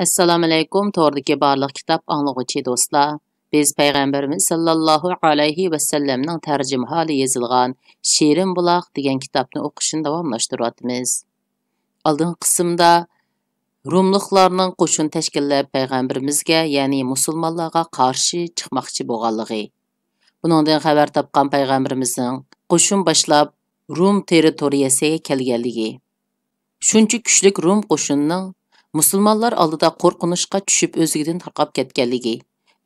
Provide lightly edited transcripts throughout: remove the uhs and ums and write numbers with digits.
Assalomu alaykum, to'g'ridagi barliq kitob anglag'uchi do'stlar. Biz payg'ambarimiz sallallohu alayhi va sallamning tarjima holi yozilgan Shirin buloq degan kitobni o'qishni davomlashtiryapmiz. Oldingi qismda Rumliqlarning qo'shin tashkillab payg'ambarimizga, ya'ni musulmonlarga qarshi chiqmoqchi bo'lganligi. Buningdan xabar topgan payg'ambarimizning qo'shin boshlab Rum territoriyasiga kelganligi. Shuncha kuchlik Rum qo'shinining musulmonlar oldida qo'rqinishga tushib o'zigidan tarqab ketganligi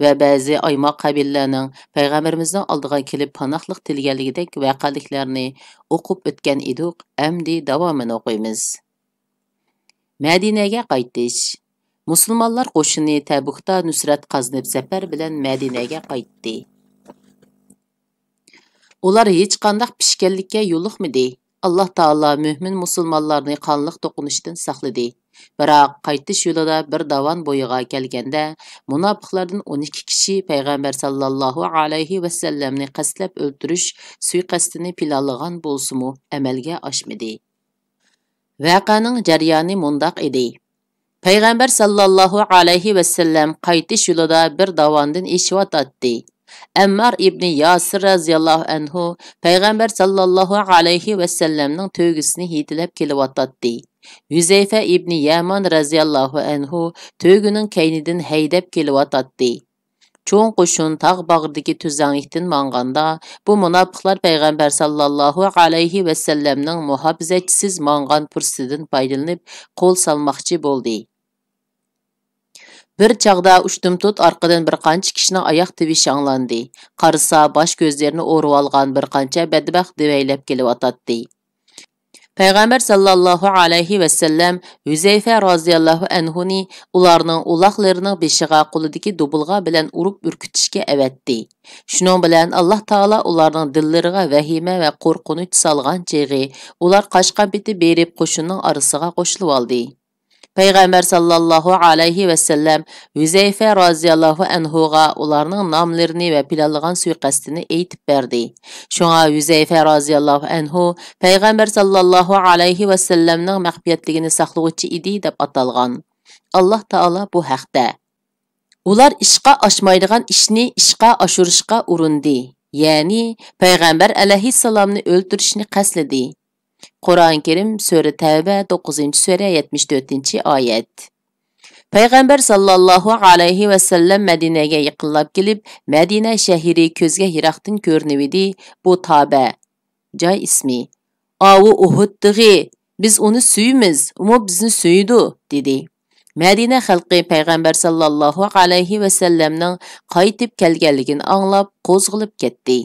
va ba'zi aymoq qabilalarning payg'ambarimizning oldiga kelib panohlik tilganligidek voqeliklarni o'qib o'tgan edik. Endi davomini o'qiymiz. Madinaga qaytish. Musulmonlar qo'shini Tabukda nusrat qozonib safar bilan Madinaga qaytdi. Ular hech qanday pishkanlikka yo'liqmadi. Allah Taala mümin musulmonlarni qonliq to'qinishdan saqladi. Biroq qaytish yo'lida bir davon bo'yiga kelganda munofiqlardan 12 kishi payg'ambar sallallohu alayhi va sallamni qasdlab o'ldirish suiqasdini planlagan bo'lsa-mu amalga oshmadi. Voqeaning jarayoni mundaq edi. Payg'ambar sallallohu alayhi va sallam qaytish yo'lida bir davondan eshivatdi. Ammar ibn Yasir raziyallohu anhu payg'ambar sallallohu alayhi va sallamning to'gisini hitilab kelyotdi. Huzayfa ibn Yaman raziyallohu anhu to'gining kaynidan haydab kelyotdi. Cho'ng qo'shin tog' bag'ridagi tuzanglikdan manganda bu munofiqlar payg'ambar sallallohu alayhi va sallamning muhofazachisiz mangan fursatidan foydalanib qo'l solmoqchi bo'ldi. Bir chaqda ushtumtut orqadan bir qancha kishining oyoq tivishi anglandi. Qarasa bosh ko'zlarini o'rib olgan bir qancha badbaxt devaylab kelyotdi. Payg'ambar sallallohu alayhi va sallam Huzayfa roziyallohu anhuni ularning uloqlarining beshiga qo'lidagi dubulg'a bilan urib urkitishga avatdi. Shuning bilan Alloh taolo ularning dillariga vahima va qo'rqinch solgan cheg'i ular qochqan biti berib qo'shinning orasiga qo'shilib oldi. Payg'ambar sallallohu alayhi va sallam Huzayfa roziyallohu anhuga ularning nomlarini va planlagan suiqasdini aytib berdi. Shunga Huzayfa roziyallohu anhu payg'ambar sallallohu alayhi va sallamning maxfiyatligini saqlovchi edi deb atalgan. Alloh taolo bu haqda ular ishqa oshmaydigan ishni ishqa oshirishga urindi. Ya'ni payg'ambar alayhissalomni o'ldirishni qasladi. Qur'on Kerim Sura Tavba 9-sura 74-oyat. Payg'ambar sallallohu alayhi va sallam Madinaga yaqinlab kelib, Madina shahri ko'zga yiroqdan ko'rinibdi. Bu Taba joy ismi. Avu Uhuddig'i, biz uni suyimiz, u bizni suydi, dedi. Madina xalqi payg'ambar sallallohu alayhi va sallamning qaytib kelganligini anglab qo'zg'ilib ketdi.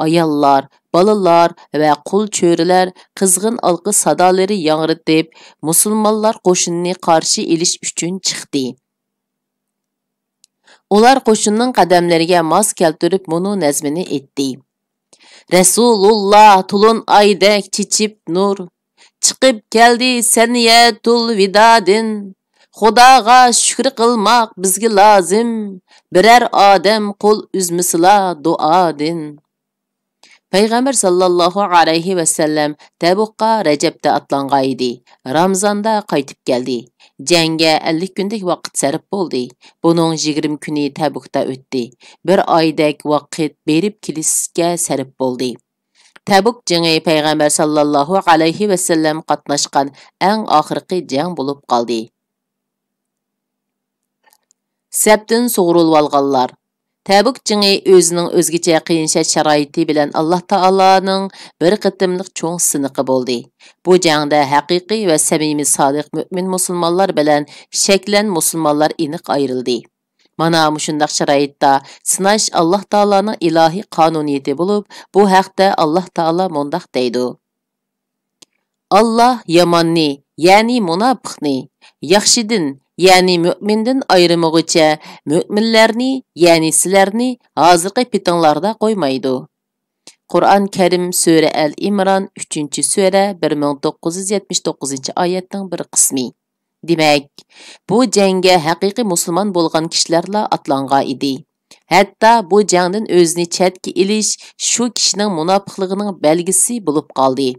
Ayollar, balalar va qul cho'rilar qizg'in alqi sadolari yangritib, musulmonlar qo'shinni qarshi elish uchun chiqdi. Ular qo'shinning qadamlariga mos keltirib bunu nazmini aytdi. Rasululloh tulun aydek chichib nur, chiqib keldi saniyatul vidadin. Xudoga shukr qilmoq bizga lozim, birer odam qo'l uzmisila duodin. Payg'ambar sallallohu alayhi va sallam Tabukqa Rajabda atlangan edi. Ramzonda qaytib keldi. Jangga 50 kunlik vaqt sarf bo'ldi. Buning 20 kuni Tabukda o'tdi. Bir oydak vaqt berib kelishga sarf bo'ldi. Tabuk jangi payg'ambar sallallohu alayhi va sallam qatnashgan eng oxirgi jang bo'lib qoldi. Sabtin sug'urilib olganlar. Tabuk jangi o'zining o'zgacha qiyin sharoiti bilan Alloh taoloning bir qitimliq cho'ng siniqi bo'ldi. Bu jangda haqiqiy va samimiy sodiq mu'min musulmonlar bilan shaklan musulmonlar aniq ayrildi. Mana shundaq sharoitda sinash Alloh taoloning ilohiy qonuniyati bo'lib, bu haqda Alloh taolo mundaq deydi. Alloh yomonni, ya'ni munofiqni, yaxshidin ya'ni mu'mindan ayrimog'icha mu'minlarni, ya'ni sizlarni hozirgi pitinglarda qo'ymaydi. Qur'on Karim Sura Al-Imron 3-sura 1979-oyatning bir qismi. Demak, bu jangga haqiqiy musulmon bo'lgan kishilarla atlangan edi. Hatto bu jangdan o'zini chetga ilish shu kishining munofiqligining belgisi bo'lib qoldi.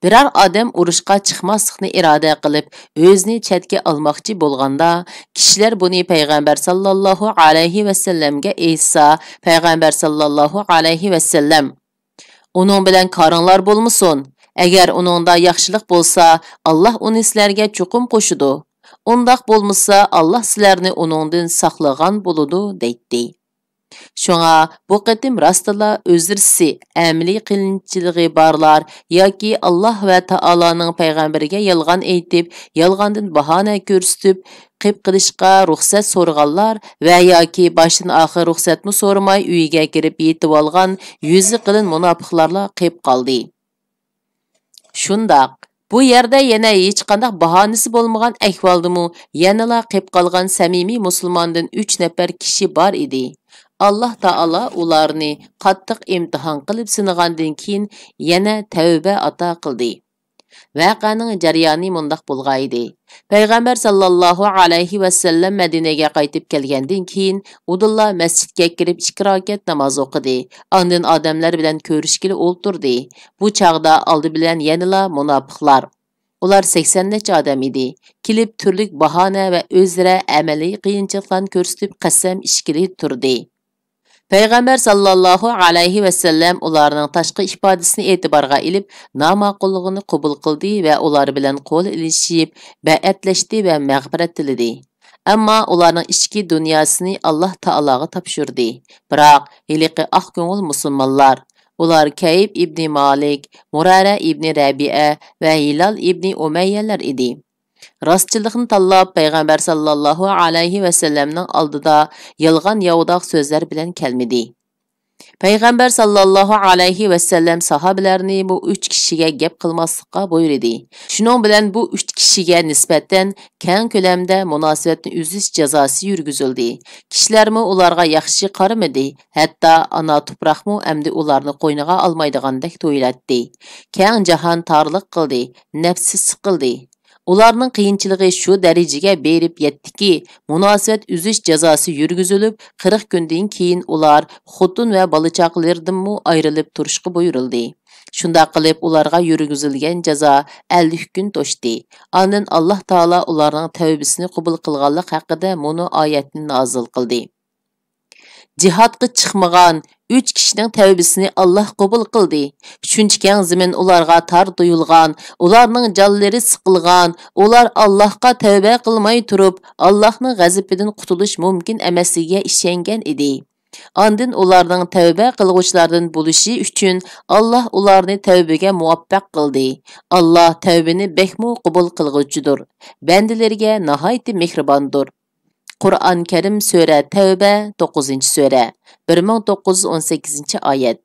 Biror odam urushqa chiqmaslikni iroda qilib, o'zini chetga olmoqchi bo'lganda, kishilar buni payg'ambar sallallohu alayhi va sallamga aytsa, payg'ambar sallallohu alayhi va sallam uning bilan koringlar bo'lmasin. Agar uningda yaxshilik bo'lsa, Alloh uni sizlarga chuqum qo'shidi. Undaq bo'lmasa, Alloh sizlarni uningdan saqlagan bo'ladi, deydi. Şoňa bu qitim rastla özürsi, əmli qılınçılığı barlar yoki Allah və Taalaның payg'ambariga yalğan aytib, yalğandan bahana ko'rsatib, qip qilishqa ruxsat so'raganlar va yoki boshdan oxir ruxsatni so'ramay uyiga kirib yetib olgan yüzü qilin munofiqlarla qip qoldi. Shundaq bu yerda yana hech qanday bahonasi bo'lmagan ahvoldimi, yanala qip qolgan samimiy musulmondan 3 nafar kishi bor edi. Allah Taala ularni qattiq imtihon qilib sinagandan keyin yana tavba ato qildi. Vaqaning jarayoni mundaq bo'lgan edi. Payg'ambar sallallohu alayhi va sallam Madinaga qaytib kelgandan keyin Udulla masjidga kirib 2 rakat namoz o'qidi. Ondan odamlar bilan ko'rishgili o'ltirdi. Bu chaqda oldi bilan yanala munofiqlar. Ular 80 necha odam edi. Kelib turlik bahona va o'zra amaliy qiyinchiliklarni ko'rsatib qasam ishkili turdi. Payg'ambar sallallohu alayhi va sallam ularning tashqi ifodasini e'tiborga olib, namaqulligini qabul qildi va ular bilan qo'l ilishib, baiatlashdi va mag'firat tiladi. Ammo ularning ichki dunyosini Alloh taologa topshirdi. Biroq hiliqi oq ko'ngil musulmonlar, ular Kayb ibn Malik, Murara ibn Rabi'a va Hilal ibn Umayyalar edi. Rastçılıqni tanlab payg'ambar sallallohu alayhi va sallamning oldida yolg'on yovdoq so'zlar bilan kelmadi. Payg'ambar sallallohu alayhi va sallam sahobalarni bu 3 kishiga gap qilmaslikqa buyurdi. Shuning bilan bu 3 kishiga nisbatan keng ko'lamda munosabatni uzish jazosi yurgizildi. Kishilarmi ularga yaxshi qaramadi, hatto ana tuproqmi endi ularni qo'yniga olmaydigandek to'ylatdi. Keng jahon torliq qildi, nafsi siqildi. Ularning qiyinchiligi shu darajaga berib yetdiki, munosabat uzish jazosi yurgizilib, 40 kundan keyin ular xotin va bola-chaqalardanmi ayrilib turishga buyurildi. Shunda qilib ularga yurgizilgan jazo 50 kun to'shdi. Ondan Alloh taolo ularning tavbasini qabul qilganlik haqida mono oyatni nozil qildi. Jihadga chiqmagan 3 kishining tavbasini Alloh qabul qildi. Shuncha keng zamin ularga tar tuyulgan, ularning jonlari siqilgan, ular Allohga tavba qilmay turib, Allohning g'azabidan qutulish mumkin emasligiga ishongan edi. Ondan ularning tavba qilguvchilardan bo'lishi uchun Alloh ularni tavbaga muvaffaq qildi. Alloh tavbani bekmo qabul qilguvchidir. Bandalariga nihoyat mehribondir. Qur'on Karim Sura Tavba 9-sura 1918-oyat.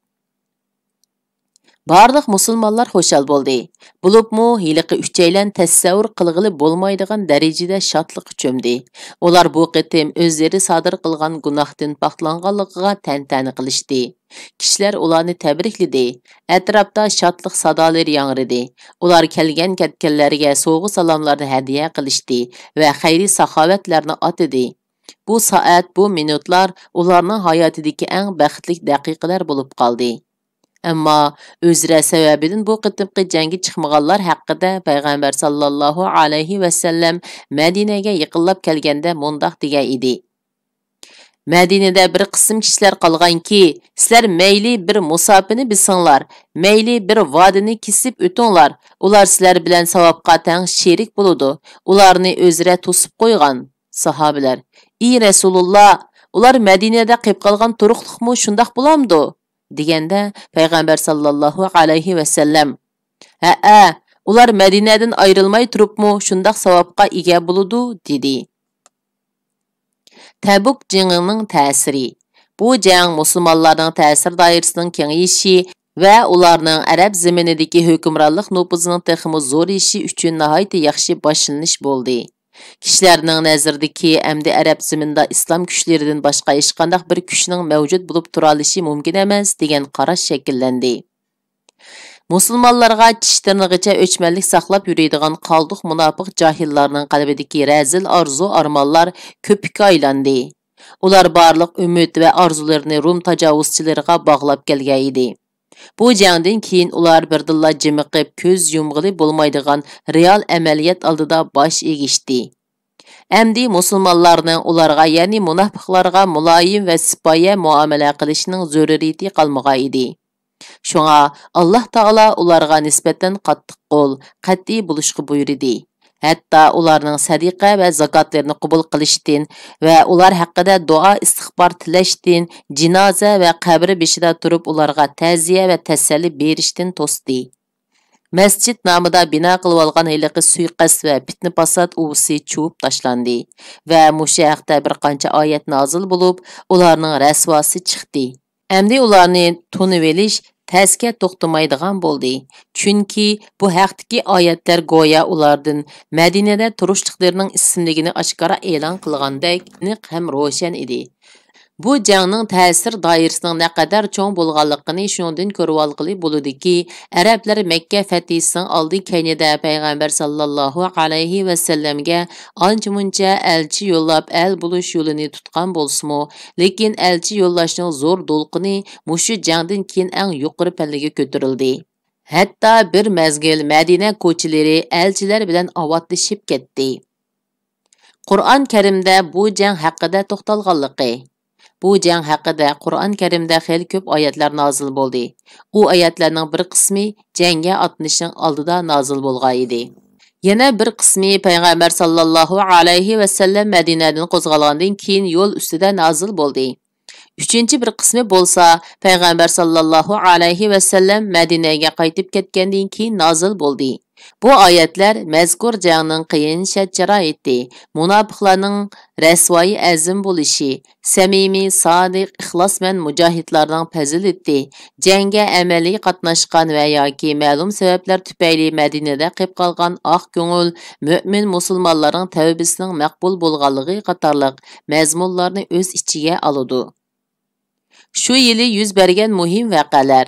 Barliq musulmonlar xo'shal bo'ldi. Bulubmu hiliqi uchaylan tasavvur qilg'ili bo'lmaydigan darajada shodlik cho'mdi. Ular bu qitim o'zlari sodir qilgan gunohdan poklanganligiga tantana qilishdi. Kishilar ularni tabrikladi. Atrofda shodlik sadolari yangridi. Ular kelgan ketganlarga sovg'a salomlarni hadiya qilishdi va xayri saxovatlarni otidi. Bu soat, bu minutlar ularning hayotidagi eng baxtli daqiqalar bo'lib qoldi. Ammo o'zra sababidan bu qitimqi jangga chiqmaganlar haqida payg'ambar sallallohu alayhi va sallam Madinaga yaqinlab kelganda mundoq degan edi. Madinada bir qism kishilar qolganki, sizlar mayli bir musofini bilsanglar, mayli bir vodini kesib o'tinglar, ular sizlar bilan savobga teng sherik bo'ladi. Ularni o'zra to'sib qo'ygan sahobalar: "Ey Rasululloh, ular Madinada qolib qolgan turuqliqmi shundoq bo'lamdi?" deganda payg'ambar sallallohu alayhi va sallam: "Ha, ular Madinadan ayrilmay turibmi shundoq savobga ega bo'ladi" dedi. Tabuk jangining ta'siri. Bu jang musulmonlarning ta'sir doirasining kengayishi va ularning arab zaminidagi hukmronlik nufuzining texmi zo'rayishi uchun nihoyat yaxshi boshlanish bo'ldi. Kishilarning nazaridagi amdi arab zaminda islom kuchlaridan boshqa hech qanday bir kuchning mavjud bo'lib tura olishi mumkin emas degan qarash shakllandi. Musulmonlarga tishtirnig'icha o'chmanlik saqlab yuradigan qalduq munofiq johillarning qalbidagi razil orzu-armonlar ko'pikka aylandi. Ular barliq umid va orzularini Rum tajovuzchilariga bog'lab kelgan edi. Bu jangdan keyin ular birdilla jimiqib ko'z yumg'ili bo'lmaydigan real amaliyat oldida bosh egishdi. Әмді musulmonlarning ularga, ya'ni munofiqlarga muloyim va sipoya muomala qilishning zaruriyati qolmagan edi. Shunga Alloh taolo ularga nisbatan qattiq qo'l, qat'iy bo'lishga buyurdi. Hatto ularning sadiqa va zakotlarini qabul qilishdan va ular haqida duo istig'for tilashdan, jinoza va qabri beshida turib ularga ta'ziya va tasalli berishdan to'sdi. Masjid nomida bino qilib olgan hiliqi suiqasd va fitna fasod uvusi chuvib tashlandi va mushu haqda bir qancha oyat nozil bo'lib, ularning rasvosi chiqdi. Endi ularni tunib elish tasga to'xtamaydigan bo'ldi. Chunki bu haqdagi oyatlar go'yo ulardan Madinada turishliklarining ismligini oshkora e'lon qilgandek aniq ham ro'shan edi. Bu jangning ta'sir doirasining naqadar cho'ng bo'lganligini shundan ko'rib olg'ili bo'ludiki, arablar Makka fathisining oldin keynida payg'ambar sallallohu alayhi va sallamga ancha-muncha elchi yo'llab el bo'lish yo'lini tutgan bo'lsa-mu, lekin elchi yo'llashning zo'r do'lqini mushu jangdan keyin eng yuqori pallaga ko'tarildi. Hatto bir mezgil Madina ko'chalari elchilar bilan ovotlashib ketdi. Qur'on Karimda bu jang haqida to'xtalganligi. Bu jang haqida Qur'on Karimda xeyli ko'p oyatlar nozil bo'ldi. U oyatlarning bir qismi jangga otlanishning oldida nozil bo'lgan edi. Yana bir qismi payg'ambar sallallohu alayhi va sallam Madinadan qo'zg'algandan keyin yo'l ustida nozil bo'ldi. Üçüncü bir qismi bo'lsa, payg'ambar sallallohu alayhi va sallam Madinaga qaytib ketgandan keyin nozil bo'ldi. Bu oyatlar mazkur jangning qiyin sharoiti, munofiqlarning rasvoyi azim bo'lishi, samimiy, sodiq, ixlosmand mujohidlarning fazilati, jangga amaliy qatnashgan va yoki ma'lum sabablar tufayli Madinada qolib qolgan oq ko'ngil mu'min musulmonlarning tavbasining maqbul bo'lganligi qatorliq mazmunlarni o'z ichiga oladi. Shu yili yuz bergan muhim voqealar.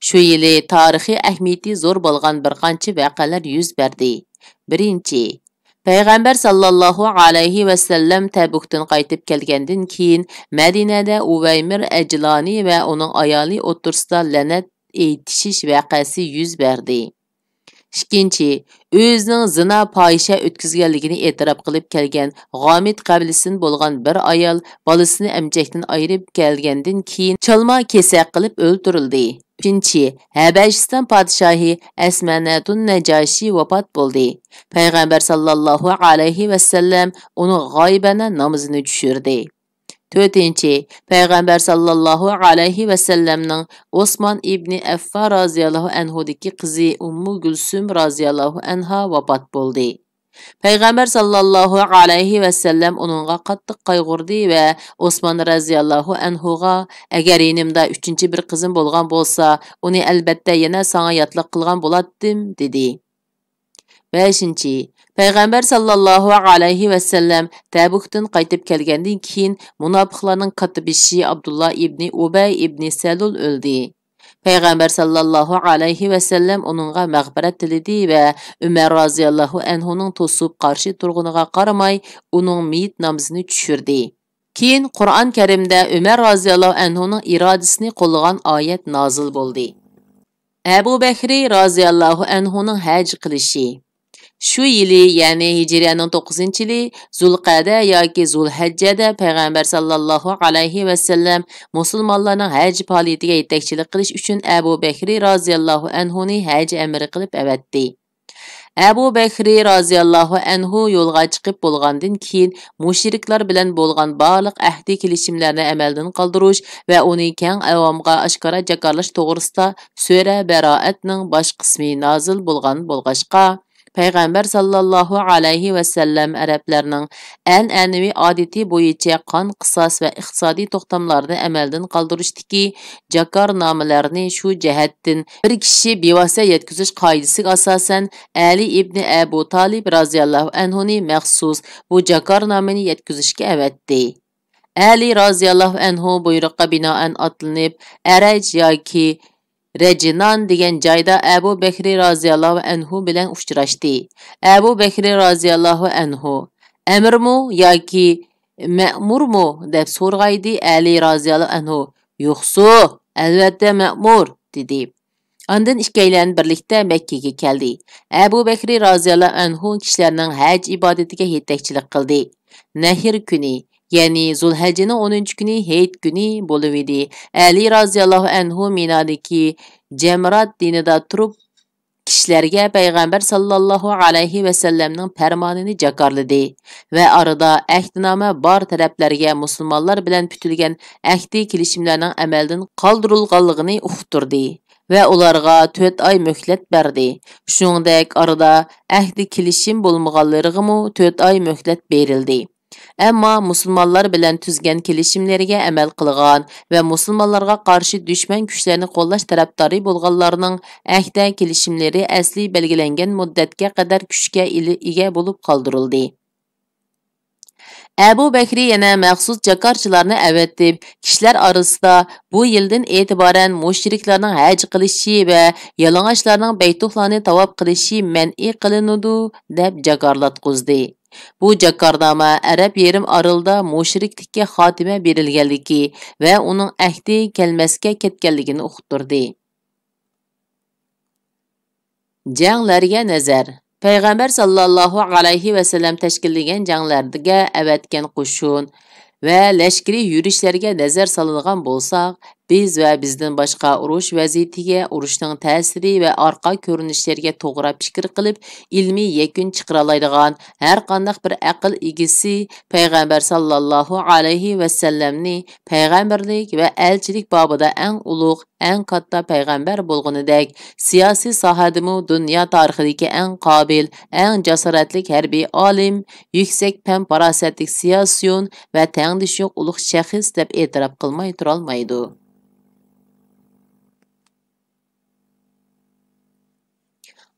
Shu yili tarixiy ahamiyati zo'r bo'lgan bir qancha voqealar yuz berdi. Birinchi, payg'ambar sallallohu alayhi va sallam Tabukdan qaytib kelgandan keyin Madinada Uvaymir Ajlani va uning ayoli o'tirsida la'nat aytishish voqeasi yuz berdi. İkinci, o'zining zina fohisha o'tkazganligini e'tirof qilib kelgan G'omid qabilasidan bo'lgan bir ayol bolasini amjakdan ayirib kelgandan keyin chalma kesak qilib o'ldirildi. Uchinchi, Habashiston podshohi Asmanatun Najoshi vafot bo'ldi. Payg'ambar sallallohu alayhi va sallam uni g'oyibona namozini tushirdi. To'rtinchi, payg'ambar sallallohu alayhi va sallamning Osmon ibn Affan roziyallohu anhudagi qizi Ummu Gulsum roziyallohu anha vafot bo'ldi. Payg'ambar sallallohu alayhi va sallam uningga qattiq qayg'urdi va Osmon roziyallohu anhuga agar yenimda 3-chi bir qizim bo'lgan bo'lsa, uni albatta yana sana yotliq qilgan bo'lardim dedi. 5. Payg'ambar sallallohu alayhi va sallam Tabukdan qaytib kelgandan keyin munofiqlarning katibishi Abdullah ibn Ubay ibn Salul o'ldi. Payg'ambar sallallohu alayhi va sallam uningga mag'firat tiladi va Umar roziyallohu anhuning to'sib qarshi turg'uniga qaramay uning miyit namozini tushirdi. Keyin Qur'on Karimda Umar roziyallohu anhuning irodasini qo'llagan oyat nozil bo'ldi. Abu Bakr roziyallohu anhuning haj qilishi. Shu yili, ya'ni Hijriyaning 9-yili Zulqa'da yoki Zulhajjada payg'ambar sallallohu alayhi va sallam musulmonlarning haj faoliyatiga yetakchilik qilish uchun Abu Bakr roziyallohu anhuni haj amri qilib avatdi. Abu Bakr roziyallohu anhu yo'lga chiqib bo'lgandan keyin mushriklar bilan bo'lgan barliq ahdi kelishimlarni amaldan qoldirish va uni keng avomga oshkora jakarlash to'g'risida sura Baroatning bosh qismi nozil bo'lgan bo'lg'achqa Payg'ambar sallallohu alayhi va sallam arablarning an'anaviy odati bo'yicha qon qisos va iqtisodiy to'xtamlarni amaldan qoldirishdiki, jakarnomalarni shu jihatdan bir kishi bevosita yetkazish qoidasiga asosan Ali ibn Abu Talib roziyallohu anhuni maxsus bu jakarnomani yetkazishga avatdi. Ali roziyallohu anhu buyruqqa binoan otlanib, Araj yoki Rejinan degan joyda Abu Bakr roziyallohu anhu bilan uchrashdi. Abu Bakr roziyallohu anhu "Amirmu yoki ma'murmu?" deb so'rg'aydi. Ali roziyallohu anhu "Yo'qsu, albatta ma'mur" dedi. Ondan ikkilan birlikda Makkaga keldi. Abu Bakr roziyallohu anhu kishilarning haj ibodatiga yetakchilik qildi. Nahr kuni, ya'ni Zulhajjaning 10-kuni Hayit kuni bo'lib edi. Ali roziyallohu anhu Minodagi Jamrat dinida turib kishilarga payg'ambar sallallohu alayhi va sallamning farmonini jakarladi va orada ahdnoma bor taraflarga musulmonlar bilan putilgan ahdi kelishimlarning amaldan qoldirilganligini uqtirdi va ularga 4 oy muhlat berdi. Shuningdek orada ahdi kelishim bo'lmaganlariga 4 oy muhlat berildi. Ammo musulmonlar bilan tuzgan kelishimlarga amal qilgan va musulmonlarga qarshi dushman kuchlarni qo'llash tarafdori bo'lganlarning ahda kelishimlari asli belgilangan muddatga qadar kuchga ega bo'lib qoldirildi. Abu Bakr yana maxsus jakarchilarni avatib, kishilar orasida bu yildan e'tiboran mushriklarning haj qilishi va yalang'ochlarning baytuhlarni tavob qilishi man'i qilinadi deb jakarlatqizdi. Bu jakarnoma Arab yerim oralida mushriklikka xotima berilganligi va uning ahdi kelmasga ketganligini uqtirdi. Janglarga nazar. Payg'ambar sallallohu alayhi va sallam tashkillagan janglarga avatgan qo'shin va lashkari yurishlarga nazar solingan bo'lsak, biz va bizdan boshqa urush vaziyatiga, urushning ta'siri va orqa ko'rinishlarga to'g'ri fikr qilib, ilmiy yakun chiqara oladigan har qanday bir aql egisi payg'ambar sallallohu alayhi va sallamni payg'ambarlik va elchilik bobida eng ulug', eng katta payg'ambar bo'lganidek, siyosiy sohadimi dunyo tarixidagi eng qobil, eng jasoratlik harbiy olim, yuksak fan farosatlik siyosiyon va tangdishuq ulug' shaxs deb e'tirof qilmay tura olmaydi.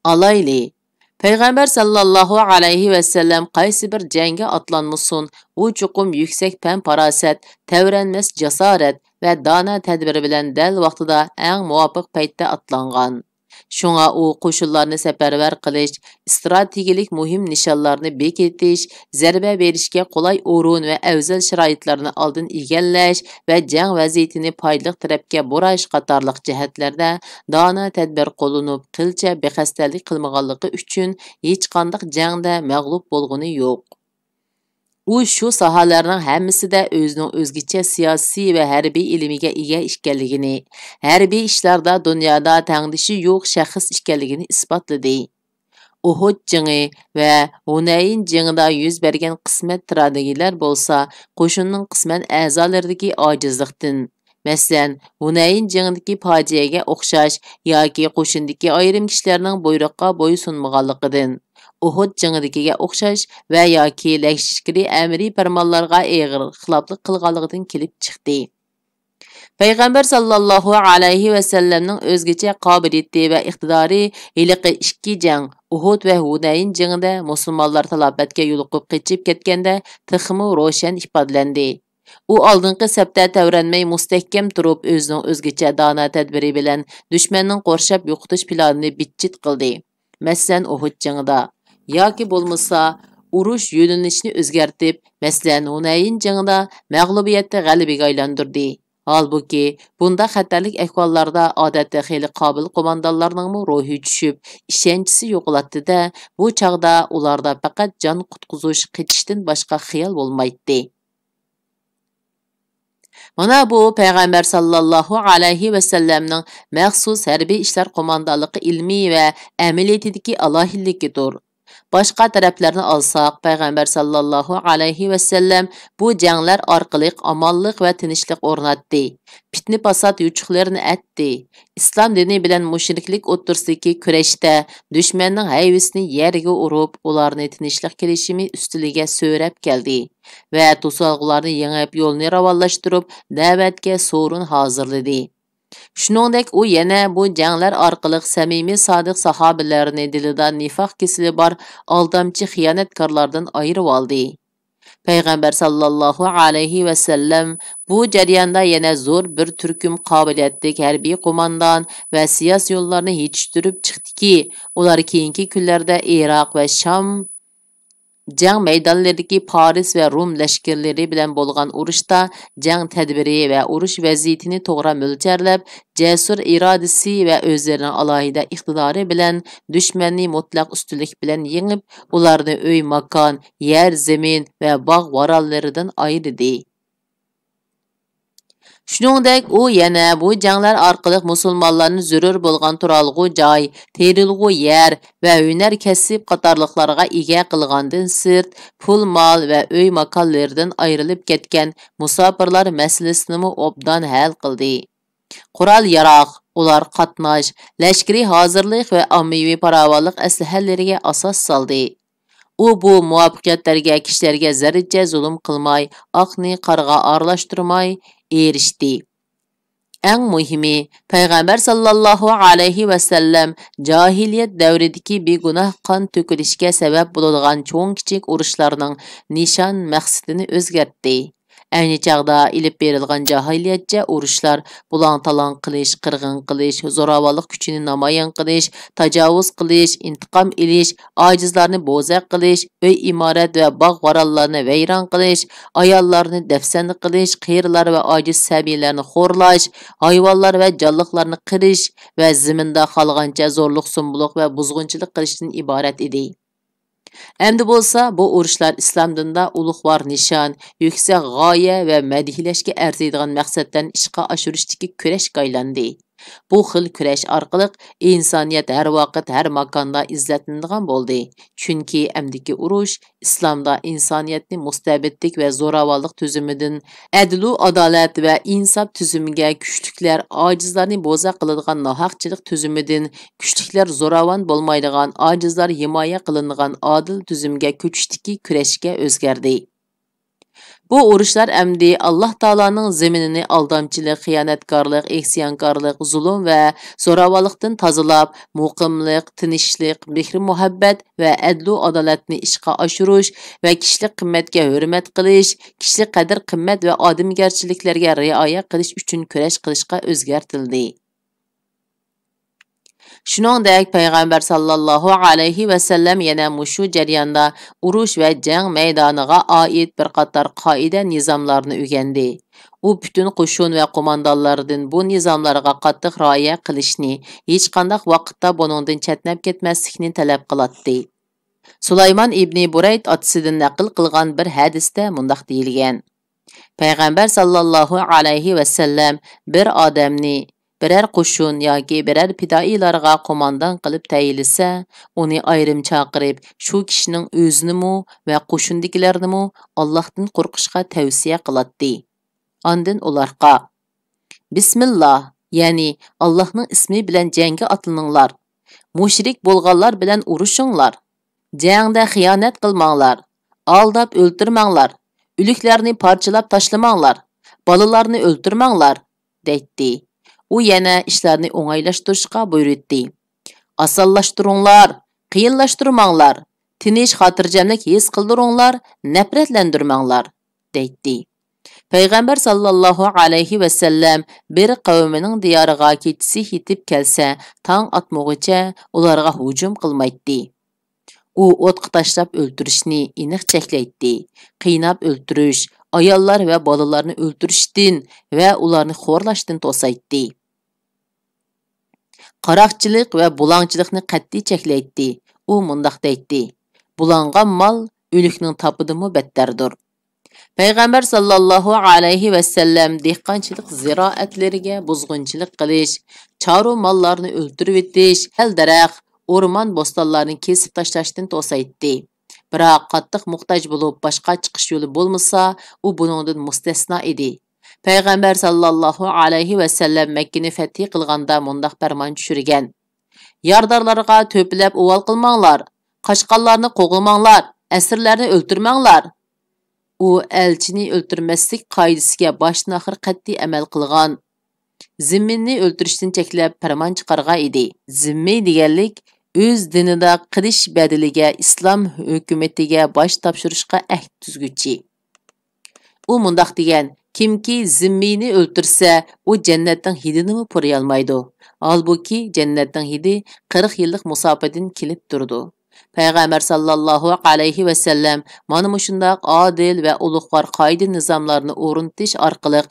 Alayli Payg'ambar sallallohu alayhi va sallam qaysi bir jangga atlanmasin, u chuqum yuksak fan farosat, tavranmas jasorat va dona tadbiri bilan dal vaqtida eng muvofiq paytda atlangan. Shunga u qo'shinlarni safarbar qilish, strategik muhim nishonlarni bekitish, zarba berishga qulay o'rin va afzal sharoitlarni oldin egallash va jang vaziyatini foydali tarafga burash qatorliq jihatlarda dona tadbir qo'llanib, qilcha bexastalik qilmaganligi uchun hech qanday jangda mag'lub bo'lgani yo'q. U shu sohalarning hammasida o'zining o'zgacha siyosiy va harbiy ilmiga ega ekanligini, harbiy ishlarda dunyoda tangdishi yo'q shaxs ekanligini isbotladi. Uhud jangi va Hunayn jangida yuz bergan qismat tragediyalar bo'lsa, qo'shinning qisman a'zolaridagi ojizlikdan, masalan, Hunayn jangidagi fojiaga o'xshash yoki qo'shindagi ayrim kishilarning buyruqqa bo'ysunmaganligidan, Uhud jangidagiga o'xshash va yoki lashkari amriy farmonlarga eg'ir xiloflik qilganligidan kelib chiqdi. Payg'ambar sallallohu alayhi va sallamning o'zgacha qobiliyati va iqtidori iliqi ikki jang, Uhud va Hunayn jangida musulmonlar talofatga yo'liqib qochib ketganda tixmi ro'shan ifodalandi. U oldingi safda tavranmay mustahkam turib, o'zining o'zgacha dona tadbiri bilan dushmanning qo'rshab yo'qotish planini bitchit qildi. Masalan, Uhud jangida yoki bo'lmasa urush yo'nalishini o'zgartib, masalan, Hunayn jangida mag'lubiyatni g'alabaga aylantirdi. Halbuki, bunda xatarlik ahvollarda odatda xeyli qobil qo'mondonlarning ruhi tushib, ishonchisi yo'qoladi-da, bu chaqda ularda faqat jon qutqizish, qechishdan boshqa xiyol bo'lmaydi. Mana bu payg'ambar sallallohu alayhi va sallamning maxsus harbiy ishlar qo'mondonligi ilmiy va amaliyotidagi alohidligidir. Boshqa taraflarni olsak, payg'ambar sallallohu alayhi va sallam bu janglar orqali omonlik va tinchlik o'rnatdi. Fitna fasod yuchuqlarini atdi. Islom dini bilan mushriklik o'rtasidagi kurashda dushmanning hayvisini yerga urib, ularni tinchlik kelishimi ustiliga so'rab keldi va to'solg'ularni yengib yo'lni ravonlashtirib, da'vatga so'rin hozirladi. Shuningdek, u yana bu janglar orqali samimiy sodiq sahobalarni dilida nifoq kesili bor aldamchi xiyonatkorlardan ayirib oldi. Payg'ambar sallallohu alayhi va sallam bu jarayonda yana zo'r bir turkum qobiliyatli harbiy qo'mondon va siyosiy yo'llarni yetishtirib chiqdiki, ular keyingi kunlarda Iroq va Sham Jang maydonlaridagi Paris va Rum lashkarlari bilan bo'lgan urushda jang tadbiri va urush vaziyatini to'g'ri mo'ljarlab, jasur irodasi va o'zlarining alohida iqtidori bilan dushmanni mutlaq ustunlik bilan yengib, ularni uy, makon, yer, zamin va bog' vorollaridan ayirdi. Shuningdek, u yana bu janglar orqali musulmonlarning zarur bo'lgan turalg'u joy, terilg'u yer va hunar kasb qatorliqlarga ega qilgandan sirt, pul, mol va uy makonlaridan ayrilib ketgan musofirlar masalasini obdan hal qildi. Qurol yaroq, ular qatnash, lashkari hozirlik va ommaviy farovonlik aslahalariga asos soldi. U bu muvaffaqiyatlarga kishilarga zarracha zulm qilmay, oqni qorga aralashtirmay erishdi. Eng muhimi, Payg'ambar sallallohu alayhi va sallam jahiliyat davridagi begunoh qon to'kilishga sabab bo'ladigan cho'ng-kichik urushlarning nishon maqsadini o'zgartdi. Ayni chaqda ilib berilgan jahiliyatcha urushlar bulang-talang qilish, qirg'in qilish, zo'ravonlik kuchini namoyon qilish, tajovuz qilish, intiqom olish, ojizlarni bo'zaq qilish, uy imorat va bog' varollarni vayron qilish, ayollarni dafsan qilish, qiyirlar va ojiz sabiylarni xo'rlash, hayvonlar va jonliqlarni qirish va zaminda qolgancha zo'rliq, sumbuluq va buzg'unchilik qilishdan iborat edi. Endi bo'lsa, bu urushlar islom dinida ulug'vor nishon, yuksak g'oya va madihlashga arziydigan maqsaddan ishga oshirishdagi kurashga aylandi. Bu xil kurash orqali insoniyat har vaqt, har makonda izlatiladigan bo'ldi. Chunki amdiki urush islomda insoniyatni mustabidlik va zo'ravonlik tuzumidan adlu adolat va insof tuzumiga, kuchliklar ojizlarni bo'za qiladigan nohaqchilik tuzumidan kuchliklar zo'ravon bo'lmaydigan, ojizlar himoya qilinadigan adil tuzumga ko'chishdiki kurashga o'zgardi. Bu urushlar əmdi Allah Taala'nın zeminini aldamçılıq, xiyanətkarlıq, isyankarlıq, zulm və zo'ravonlikdan tozalab, muqimlik, tinchlik, mehr-muhabbat və adl və adolatni ishga oshirish və kishilik qimmatga hurmat qilish, kishilik qadr-qimmat və odamgarchiliklarga rioya qilish uchun kurash qilishga o'zgartildi. Shuningdek, Payg'ambar sallallohu alayhi va sallam yana mushu jarayonda urush va jang maydoniga oid bir qator qoida nizomlarni o'rgandi. U butun qo'shin va qo'mondonlardan bu nizomlarga qattiq rioya qilishni, hech qanday vaqtda buningdan chetnab ketmaslikni talab qiladi. Sulaymon ibn Burayd otasidan naql qilgan bir hadisda mundaq deyilgan: Payg'ambar sallallohu alayhi va sallam bir odamni birər qo'shin yoki birər fidoilarga qo'mondon qilib tayinlasa, uni ayrim chaqirib, shu kishining o'zinimi va qo'shindagilarni Allohdan qo'rqishga tavsiya qiladi. Ondan ularga: Bismillah, ya'ni Allohning ismi bilan jangga otlaninglar. Mushrik bo'lganlar bilan urushinglar. Jangda xiyonat qilmanglar. Aldab o'ltirmanglar. O'liklarni parchalab tashlamanglar. Bolalarni o'ltirmanglar, deydi. U yana ishlarni o'ng'aylashtirishga buyurdi. Osonlashtiringlar, qiyinlashtirmanglar, tinch xotirjamlik his qildiringlar, nafratlantirmanglar, deydi. Payg'ambar sallallohu alayhi va sallam bir qavmining diyoriga kechisi yetib kelsa, tong otmog'icha ularga hujum qilmaydi. U o'tqa tashlab o'ltirishni aniq cheklaydi. Qiynab o'ltirish, ayollar va bolalarni o'ltirishdan va ularni xo'rlashdan to'saydi. Qaroqchilik va bulangchilikni qat'iy cheklaydi. U mundaq deydi: Bulangan mol o'likning topidimi battardir. Payg'ambar sallallohu alayhi va sallam dehqonchilik ziroatlariga buzg'unchilik qilish, charu mollarni o'ltirib etish, daraxt, o'rmon bo'stonlarni kesib tashlashdan to'saydi. Biroq qattiq muhtoj bo'lib boshqa chiqish yo'li bo'lmasa, u buningdan mustasno edi. Payg'ambar sallallohu alayhi va sallam Makkani fath qilganda mundaq farmon tushirgan: Yordorlarga to'plab o'val qilmanglar, qochqonlarni qo'g'ilmanglar, asirlarni o'ltirmanglar. U elchini o'ltirmaslik qoidasiga boshdan oxir qat'iy amal qilgan. Zimminni o'ltirishdan cheklab farmon chiqargan edi. Zimmi deganlik o'z dinida qilish badiliga islom hukumatiga bosh topshirishga ahd tuzguchi. U mundaq degan: Kimki zimmini o'ltirsa, u jannatning hidini purayolmaydi. Halbuki jannatning hidi 40 yillik musofadan kelib turdi. Peygamber sallallahu aleyhi ve sellem mana mushundaq adil ve ulug'vor qoida nizomlarni o'rnatish orqali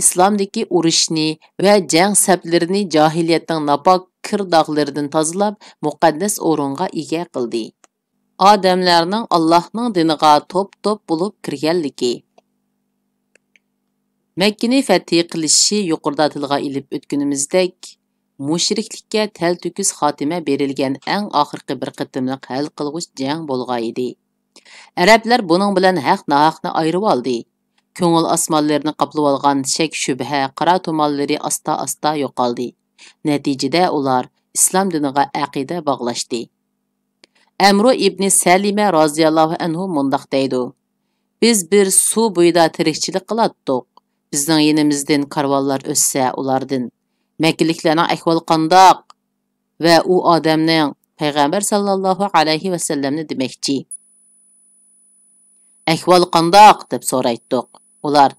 islomdagi urushni va jang sablarini jahiliyatning napok kir dog'laridan tozalab muqaddas o'ringa ega qildi. Odamlarning Allohning diniga top-top bo'lib kirganligi. Makkani fath qilishi yuqorida tilga ilib o'tganimizdek, mushriklikka taltukis xotima berilgan eng oxirgi bir qitimliq hal qilg'uch jang bo'lgan edi. Arablar buning bilan haq-nahaqni ayirib oldi. Ko'ngil osmonlarini qoplab olgan shak-shubha, qora tumallari asta-asta yo'qoldi. Natijada ular islom diniga aqida bog'lashdi. Amru ibn Salima roziyallohu anhu mundaq deydi: Biz bir suv bo'yida tirikchilik qilatdik. Bizning yenimizdan karvonlar o'ssa ulardan. Makkaliklarning ahvoli qandoq? Va u odamning payg'ambar sallallohu alayhi va sallamni demakchi. Ahvol qandoq deb so'raytdik. Ular: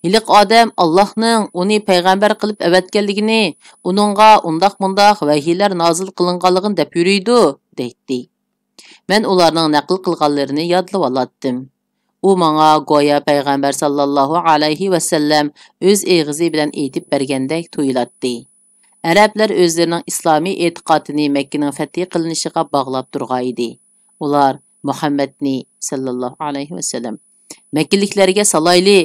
"Hiliq odam Allohning uni payg'ambar qilib avatganligini, uningga undaq-mundaq vahiylar nozil qilinganligini deb yuriydi" deydi. Men ularning naql qilganlarini yodlab olatdim. U menga go'yo payg'ambar sallallohu alayhi va sallam o'z eg'izi bilan aytib bergandek tuyulatdi. Arablar o'zlarining islomiy e'tiqodini Makkaning fath qilinishiga bog'lab turgan edi. Ular Muhammadni sallallohu alayhi va sallam Makkaliklarga salayli,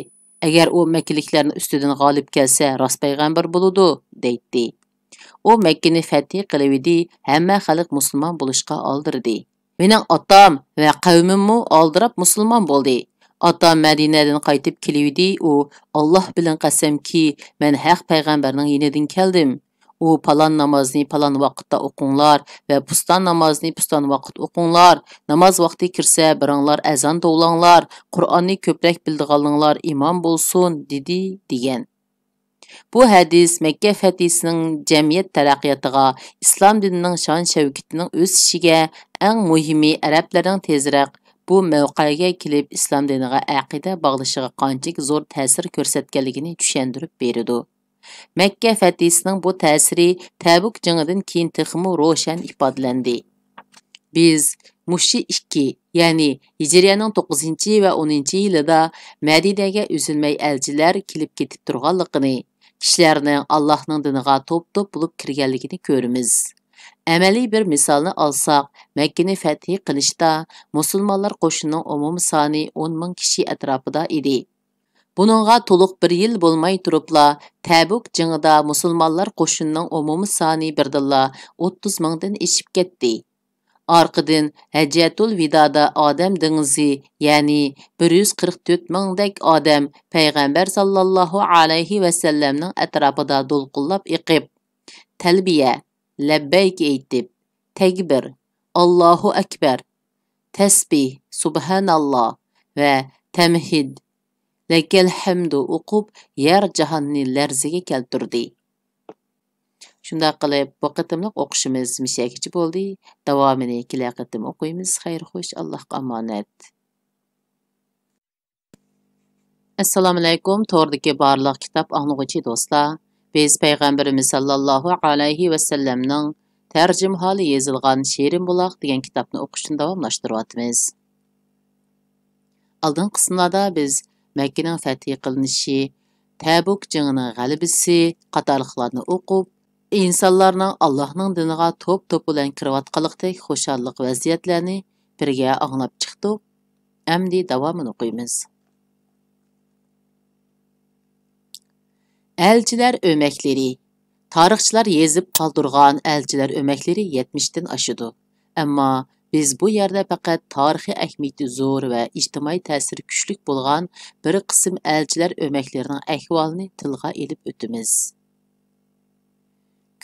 agar u Makkaliklarning ustidan g'olib kelsa, rost payg'ambar bo'ladi, deydi. U Makkani fath qilibdi, hamma xalq musulmon bo'lishga oldirdi. Mening otam va qavmimmi oldirab musulmon bo'ldi. Otam Madinadan qaytib kelibdi, u Alloh bilan qasamki, men haq payg'ambarning yenidan keldim. U palon namozni palon vaqtda o'qinglar va puston namozni puston vaqt o'qinglar. Namoz vaqti kirsa, biringlar azon to'langlar, Qur'onni ko'proq bildiganlar imom bo'lsin, dedi degan. Bu hadis Makka fathisining jamiyat taraqqiyotiga, islom dinining shon-shavkatining o'sishiga, eng muhimi arablarning tezroq bu mavqega kelib islom diniga aqida bog'lashiga qanchalik zo'r ta'sir ko'rsatganligini tushuntirib beradi. Makka fathisining bu ta'siri Tabuk jangidan keyin texmo ro'shan ifodalandi. Biz mushi 2, ya'ni Hijriyaning 9 va 10 yilida Madinaga üzülmay elchilar kelib ketib turganligini, kishilarning Allohning diniga top-top bo'lib kirganligini ko'ramiz. Amaliy bir misolni olsak, Makkani fath qilishda musulmonlar qo'shinining umumiy soni 10 ming kishi atrofida edi. Buningga to'liq bir yil bo'lmay turibla, Tabuk jangida musulmonlar qo'shinining umumiy soni birdilla 30 mingdan eshib ketdi. Arqadan Hajjatul Vidoda odam dengizi, ya'ni 144 mingdek odam payg'ambar sallallohu alayhi va sallamning atrofida do'lqinlab iqib, talbiya, labbayk aytib, takbir, Allohu akbar, tasbih, subhanalloh va tamhid, lakal hamdu o'qib, yer jahonni larziga keltirdi. Shunda qilib, bu qitimliq o'qishimiz mishakichi bo'ldi. Davomini kelar qitim o'qiymiz. Xayr xo'sh, Allohga omonat. Assalomu alaykum, to'g'ridagi barliq kitob anglag'uchi do'stlar. Biz payg'ambarimiz sallallohu alayhi va sallamning tarjimholi yozilgan Shirin buloq degan kitobni o'qishni davomlashtiryapmiz. Oldin qismlarda biz Makkaning fath qilinishi, Tabuk jangining g'alabasi qatorliqlarni o'qib, insonlarning Allohning diniga top-top bilan kirayotganlikdek xushallik vaziyatlarni birga anglab chiqdik. Endi davomini o'qiymiz. Elchilar o'maklari. Tarixchilar yezib qoldirgan elchilar o'maklari 70 dan oshidi. Ammo biz bu yerda faqat tarixiy ahamiyati zo'r va ijtimoiy ta'siri kuchli bo'lgan bir qism elchilar o'maklarining ahvolini tilga olib o'tamiz.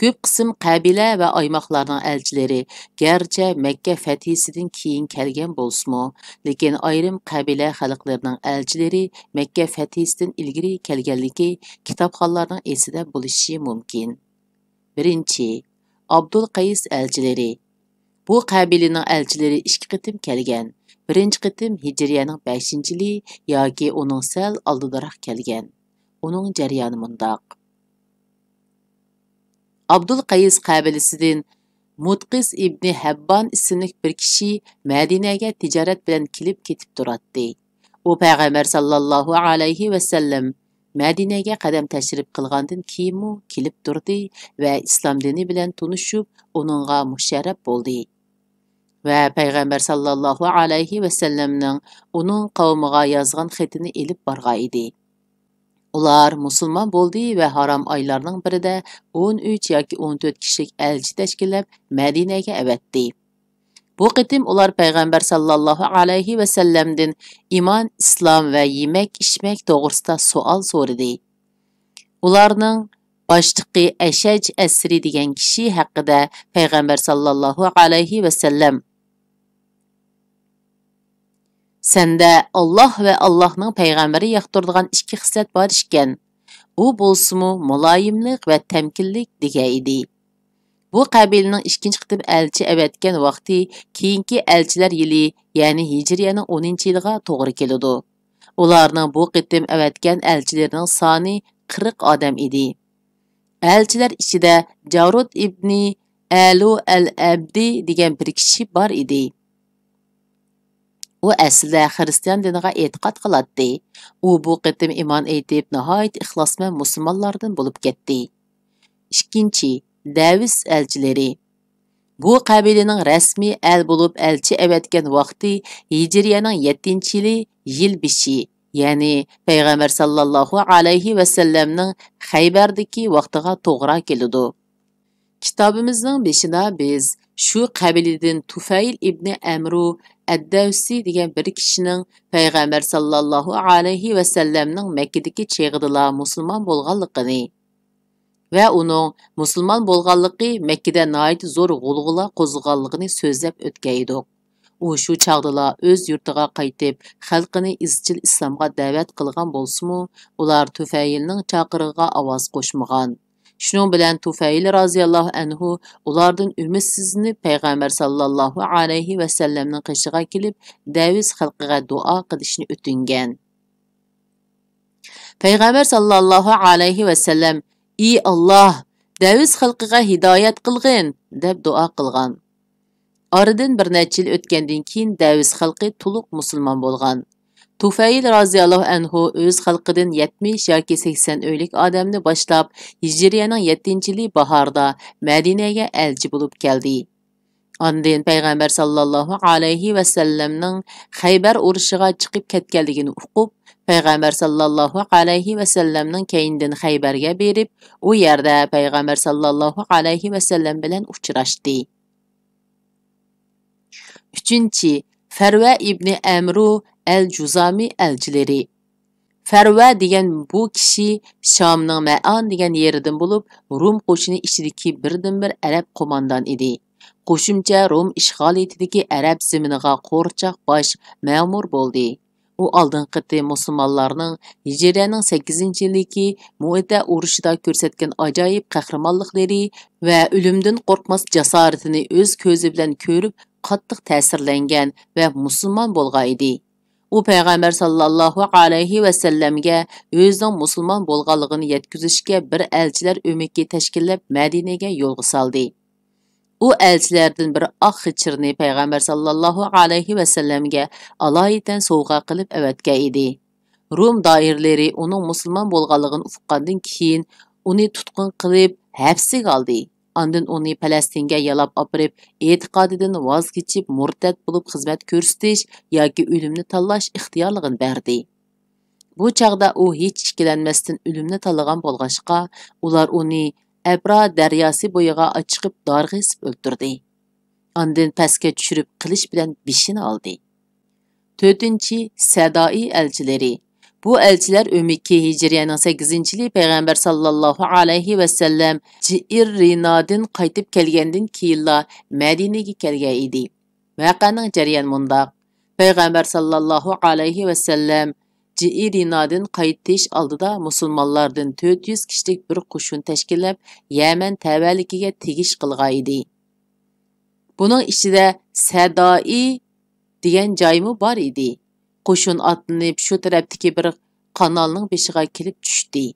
Ko'p qism qabila va oymoqlarning elchilari garchi Makka fathisidan keyin kelgan bo'lsa-mu, lekin ayrim qabila xalqlarining elchilari Makka fathisidan ilgari kelganligi kitobxonlarning esida bo'lishi mumkin. Birinchi, Abdul Qays elchilari. Bu qabilaning elchilari 2 qitim kelgan. Birinchi qitim Hijriyaning 5-yili yoki uning sal oldiroq kelgan. Uning jarayoni mundaq. Abdul Qays qabilasidan Mutqis ibn Habban ismli bir kishi Madinaga tijorat bilan kelib ketib turadi. U payg'ambar sallallohu alayhi va sallam Madinaga qadam tashrif qilgandan keyin kelib turdi va islom dini bilan tunishib, uningga musharraf bo'ldi. Va payg'ambar sallallohu alayhi va sallamning uning qavmiga yozgan xatini elib borgan edi. Ular musulmon bo'ldi va harom oylarning birida 13 yoki 14 kishilik elchi tashkillab Madinaga avatdi. Bu qitim ular payg'ambar sallallohu alayhi va sallamdan iymon, islom va yemak-ichmak to'g'risida savol so'radi. Ularning boshliqi Ashaj Asri degan kishi haqida payg'ambar sallallohu alayhi va sallam Senda Allah va Allohning payg'ambari yoqtiradigan ikki xislat bor ekan. U bo'lsa-mu muloyimlik va tamkinlik degan edi. Bu qabilaning ikkinchi qitim elchi avatgan vaqti keyingi elchilar yili, ya'ni Hijriyaning 10-yiliga to'g'ri keladi. Ularning bu qitim avatgan elchilarining soni 40 odam edi. Elchilar ichida Jarud ibn Alu al-Abdi degan bir kishi bor edi. U aslida xristian diniga e'tiqod qiladi. U bu qitim iymon aytib, nihoyat ixlosmand musulmonlardan bo'lib ketdi. Ikkinchi, Davis elchilari. Bu qabilaning rasmiy el bo'lib elchi avatgan vaqti Hijriyaning 7-yili yil bishi, ya'ni payg'ambar sallallohu alayhi va sallamning Xaybardagi vaqtiga to'g'ri keladi. Kitobimizning beshida biz shu qabiladan Tufayl ibn Amru Ad-Davsi degan bir kishining payg'ambar sallallohu alayhi va sallamning Makkadagi cheg'idila musulmon bo'lganligini va uning musulmon bo'lganligi Makkada nihoyat zo'r g'ulg'ula qo'zg'alligini so'zlab o'tgan edik. U shu chaqdala o'z yurtiga qaytib, xalqini izchil islomga da'vat qilgan bo'lsa-mu, ular Tufaylning chaqirig'iga ovoz qo'shmagan. Shuning bilan Tufayl roziyallohu anhu ulardan umidsizlanib payg'ambar sallallohu alayhi va sallamning qishig'iga kelib, Davis xalqiga duo qilishni o'tingan. Payg'ambar sallallohu alayhi va sallam: "Ey Alloh, Davis xalqiga hidoyat qilgin" deb duo qilgan. Oradan bir necha yil o'tgandan keyin Davis xalqi to'liq musulmon bo'lgan. Tufayl roziyallohu anhu o'z xalqidan 70 yoki 80 o'ylik odamni boshlab Hijriyaning 7-yili bahorda Madinaga elchi bo'lib keldi. Ondan payg'ambar sallallohu alayhi va sallamning Xaybar urushiga chiqib ketganligini uqib, payg'ambar sallallohu alayhi va sallamning keyindan Xaybarga berib, u yerda payg'ambar sallallohu alayhi va sallam bilan uchrashdi. 3. Farva ibn Amru al-Juzami elchilari. Farva degan bu kishi Shomning Ma'on degan yeridan bo'lib, Rum qo'shini ichidagi birdan-bir arab qo'mondon edi. Qo'shimcha Rum ishg'oliyatidagi arab zeminiga qo'rchoq bosh ma'mur bo'ldi. U oldingi musulmonlarning Hijriyaning 8-yiliki Mu'ta urushida ko'rsatgan ajoyib qahramonliklari va o'limdan qo'rqmas jasoratini o'z ko'zi bilan ko'rib, qattiq ta'sirlangan va musulmon bo'lgan edi. U payg'ambar sallallohu alayhi va sallamga o'zining musulmon bo'lganligini yetkazishga bir elchilar o'miki tashkillab Madinaga yo'lga soldi. U elchilardan bir oq xichirni payg'ambar sallallohu alayhi va sallamga alohida sovg'a qilib avatgan edi. Rum doiralari uning musulmon bo'lganligini uqqandan keyin uni tutqun qilib hapsiga oldi. Ondan uni Falastinga yalab opirib, e'tiqodidan voz kechib murtad bo'lib xizmat ko'rsatish yoki o'limni tanlash ixtiyorligini berdi. Bu chaqda u hech ikkilanmasdan o'limni tanlagan bo'lg'achqa, ular uni Abra daryosi bo'yiga chiqib darg'isib o'ldirdi. Ondan pastga tushirib qilich bilan beshini oldi. 4. Sadoi elchilari. Bu elchilar o'miki Hijriyaning 8-yili payg'ambar sallallohu alayhi va sallam Ji'irrinadan qaytib kelgandan keyinla Madinaga kelgan edi. Voqeaning jarayoni mundaq: payg'ambar sallallohu alayhi va sallam Ji'irrinadan qaytish oldida musulmonlardan 400 kishilik bir qo'shin tashkillab Yaman tavallikiga tegish qilgan edi. Buning ichida Sadoi degan joymi bor edi. Qo'shin otlanib shu tarafdagi bir kanalning beshiga kelib tushdi.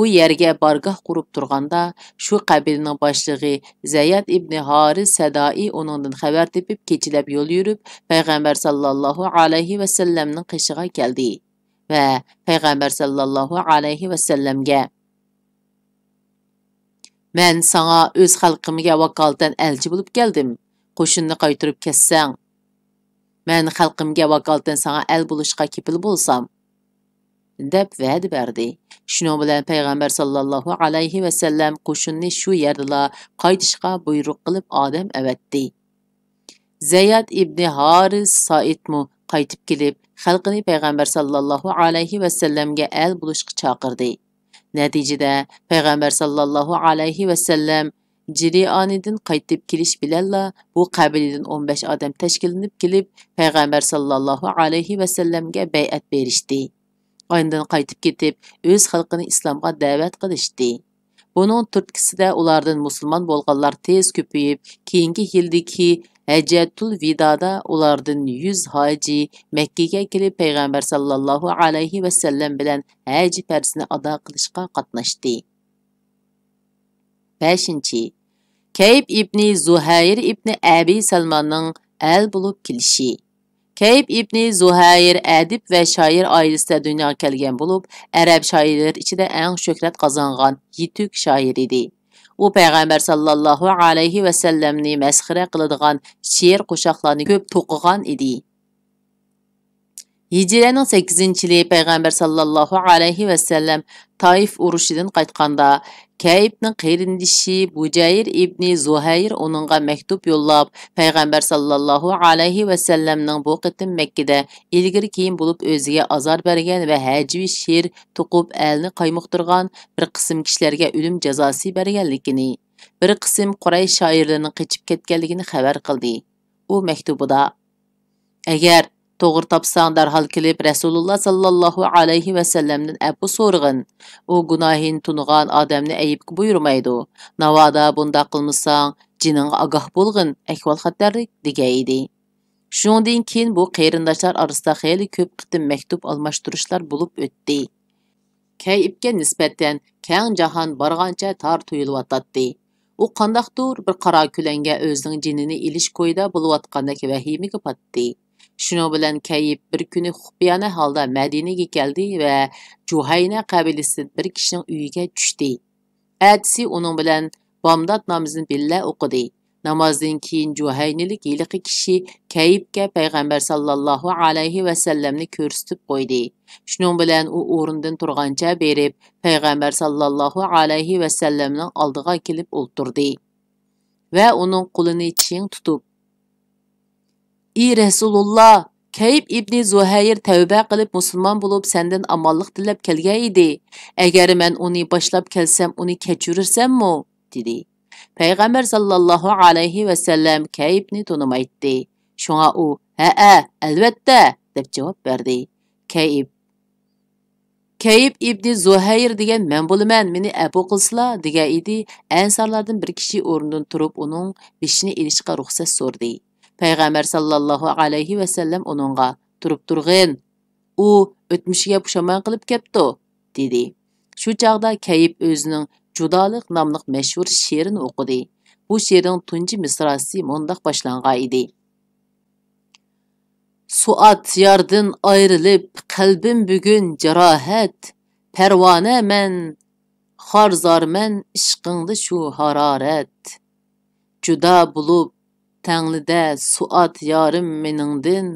u yerga bargoh qurib turganda, shu qabilaning boshlig'i Zayd ibn Haris Sadai uningdan xabar tepib kechilab yo'l yurib, payg'ambar sallallohu alayhi va sallamning qishig'iga keldi va payg'ambar sallallohu alayhi va sallamga: "Men sana o'z xalqimga vakolatan elchi bo'lib keldim. Qo'shinni qaytarib ketsang, men xalqimga vakolatan sana el bo'lishga kepil bo'lsam" deb va'da berdi. Shuning bilan payg'ambar sallallohu alayhi va sallam qo'shinni shu yerdala qaytishga buyruq qilib odam avatdi. Zayd ibn Haris Saidmu qaytib kelib, xalqini payg'ambar sallallohu alayhi va sallamga el bo'lishga chaqirdi. Natijada payg'ambar sallallohu alayhi va sallam Jiriyonidan qaytib kelish bilanla bu qabiladan 15 odam tashkillanib kelib, payg'ambar sallallohu alayhi va sallamga bay'at berishdi. Oyundan qaytib ketib, o'z xalqini islomga da'vat qilishdi. Buning turtkisida ulardan musulmon bo'lganlar tez ko'payib, keyingi yildagi Hajjatul Vidoda ulardan 100 hoji Makkaga kelib payg'ambar sallallohu alayhi va sallam bilan haj farzini ado qilishga qatnashdi. 5. Kayb ibn Zuhayr ibn Abi Salmanning el bo'lib kelishi. Kayb ibn Zuhayr adib va shoir oilasida dunyoga kelgan bo'lib, arab shoirlar ichida eng shuhrat qozongan yetuk shoir edi. U payg'ambar sallallohu alayhi va sallamni masxara qiladigan she'r qo'shoqlarni ko'p to'qigan edi. Hijraning 8-yili payg'ambar sallallohu alayhi va sallam Taif urushidan qaytganda, Kaybning qarindishi Bujayr ibn Zuhayr uningga maktub yo'llab, payg'ambar sallallohu alayhi va sallamning bu qitim Makkada ilgari keyin bo'lib o'ziga azor bergan va hajvi she'r to'qib elni qaymoqtirgan bir qism kishilarga o'lim jazosi berganligini, bir qism Quraysh shoirlarining qochib ketganligini xabar qildi. U maktubida: "Agar to'g'ri topsang darhol kelib Rasululloh sallallohu alayhi va sallamdan afu so'rg'in. U gunohin tunigan odamni ayibga buyurmaydi. Navoda bunda qilmasang, jiningga ogoh bo'lg'in, ahvol xatarlik" degan edi. Shundan keyin bu qarindoshlar orasida xeyli ko'p qitim maktub almashtirishlar bo'lib o'tdi. Kaybga nisbatan keng jahon borgancha tor tuyulyotdi. U qandaqdir bir qaro kulanga o'zining jinini ilish qo'yda bo'layotgandek vahimaga patdi. Shuning bilan Kayib bir kuni xufiyona holda Madinaga keldi va Juhayna qabilasidan bir kishining uyiga tushdi. Atsi uning bilan bomdod namozini billa o'qidi. Namozdan keyin Juhaynalik yiliqi kishi Kayibga payg'ambar sallallohu alayhi va sallamni ko'rsatib qo'ydi. Shuning bilan u o'rnidan turgancha berib, payg'ambar sallallohu alayhi va sallamning oldiga kelib o'ltirdi va uning qo'lini ching tutib: "Ey Rasululloh, Kayb ibn Zuhayr tavba qilib musulmon bo'lib sendan amonlik tilab kelgan edi. Agar men uni boshlab kelsam, uni kechirirsammi?" dedi. Payg'ambar sallallohu alayhi va sallam Kaybni tonimaydi. Shunga u: "Ha, albatta" deb javob berdi. Kayb ibn Zuhayr degan men bo'laman, meni afu qilsizlar degan edi. Ansarlardan bir kishi o'rnidan turib uning beshini ilishga ruxsat so'rdi. Payg'ambar sallallohu alayhi va sallam uningga: "Turib turg'in. U o'tmishiga pushaymon qilib ketdi" dedi. Shu chaqda Kayib o'zining Judolik nomli mashhur she'rini o'qidi. Bu she'rning tunji misrasi mundaq boshlangan edi: "Suat yardan ayrilib qalbim bugun jarohat, parvona men, xorzor men ishqingda shu harorat. Juda bo'lib tanglida suat yorim meningdin,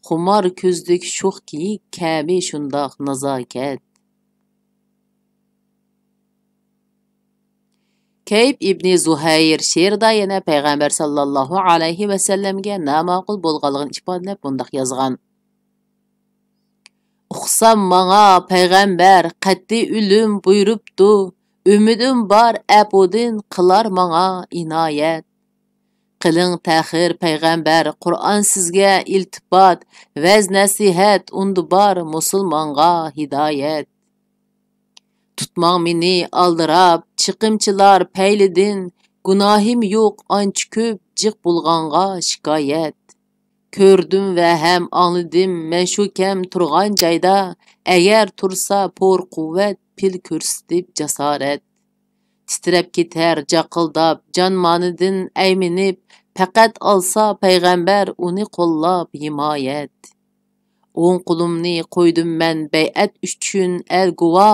xumor ko'zlik sho'xki kabi shundoq nazokat." Kayb ibn Zuhayr she'rda yana payg'ambar sallallohu alayhi va sallamga namaqul bo'lganligini ifodalab bundaq yozgan: "Uqsam manga payg'ambar qat'iy o'lim buyuribdi, umidim bor apudin qilar manga inoyat. Qiling ta'xir payg'ambar, Qur'on sizga iltifot, vaz nasihat undi bor musulmonga hidoyat. Tutmang meni aldirab, chiqimchilar paylidin, gunohim yo'q ancha ko'p jiq bo'lganga shikoyat. Ko'rdim va ham anladim men shu kam turgan joyda, agar tursa por quvvat pil ko'rsatib jasorat. Titrab ketar jaqildab jonmonidan ayminib, faqat olsa payg'ambar uni qo'llab himoyat. O'ng qo'limni qo'ydim men bay'at uchun el guvo,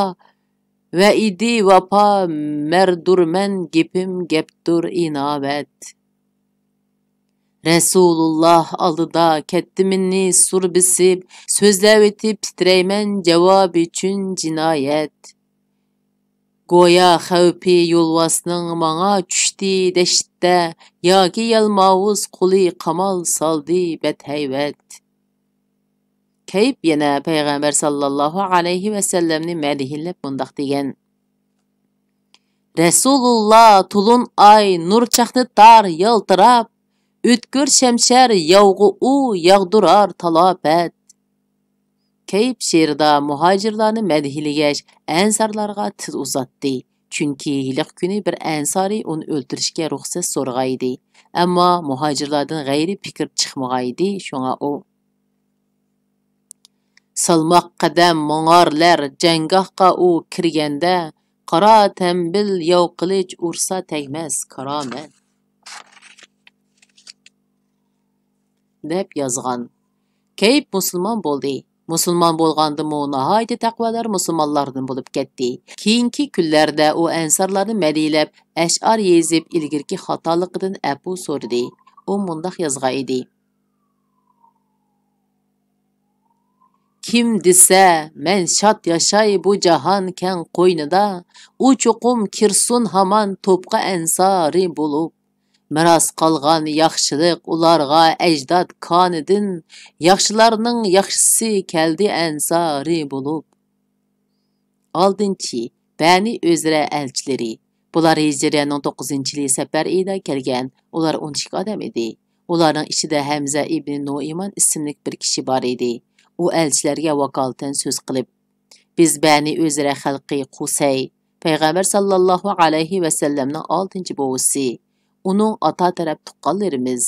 va idi vafo mardurman gepim gaptur inobat. Rasululloh oldida kettimini sur bisib, so'zlab etib titrayman javob uchun jinoyat. Goya xavfi yo'lvasning manga tushdi dashtda, yoki yalmavuz quli qamal soldi badhayvat. Kayb yana payg'ambar sallallohu alayhi va sallamni madhillab bundoq degan: Rasululloh tulun ay nur chaqnatar yaltirab, o'tkir shamshar yog'u u yog'durar talofat. Kayb she'rida muhojirlarni madhilash ansarlarga til uzatdi. Chunki hiliq kuni bir ansari uni o'ltirishga ruxsat so'ragaydi. Ammo muhojirlardan g'ayri fikr chiqmagaydi. Shunga u salmoq qadam mo'ng'orlar janggohga u kirganda, qaro tambil yov qilich ursa tegmas karomat deb yozgan. Kayb musulmon bo'ldi. Musulmon bo'lgandimi nihoyat taqvodor musulmonlardan bo'lib ketdi. Keyingi kunlarda u ansarlarni madhilab, ash'ar yezib ilgirki xatoliqidan afu so'radi. U mundaq yozgan edi: Kim desa, men shod yashay bu jahon keng qo'ynida, u cho'qim kirsun hamon to'pqa ansari bo'lib. Miras qolgan yaxshilik ularga ajdod konidan, yaxshilarning yaxshisi keldi ansari bo'lib. 6. Bani Özra elçileri. Bular Hicriyenin 9-yili safar ayida kelgan. Ular 12 odam edi. Ularning ichida Hamza ibn Nu'man ismli bir kishi bor edi. U elchilarga vakolatan so'z qilib: Biz Bani Özra xalqi Qusay, payg'ambar sallallohu alayhi va sallamning 6-buvisi. Uning ota taraf tuqqanlarimiz.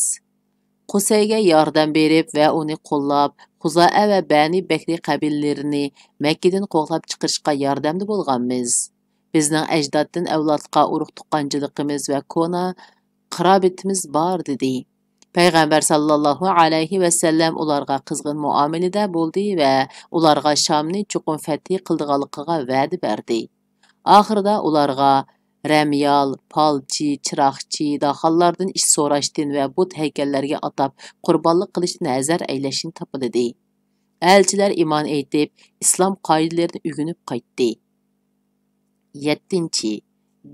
Qusayga yordam berib va uni qo'llab, Xuzoa va Bani Bakri qabillarini Makkadan qo'g'lab chiqarishga yordamda bo'lganmiz. Bizning ajdoddan avlodga urug' tuqqanchiligimiz va kona qirobatimiz bor dedi. Payg'ambar sallallohu alayhi va sallam ularga qizg'in muomalada bo'ldi va ularga Shamni cho'qim fath qildiganligiga va'da berdi. Oxirida ularga Ramyal, palchi, chiroqchi, daxallardan ish so'rashdan va but haykallarga atab qurbonlik qilishdan nazar aylashni topildi. Elchilar iymon aytib, islom qoidalarini o'rganib qaytdi. 7.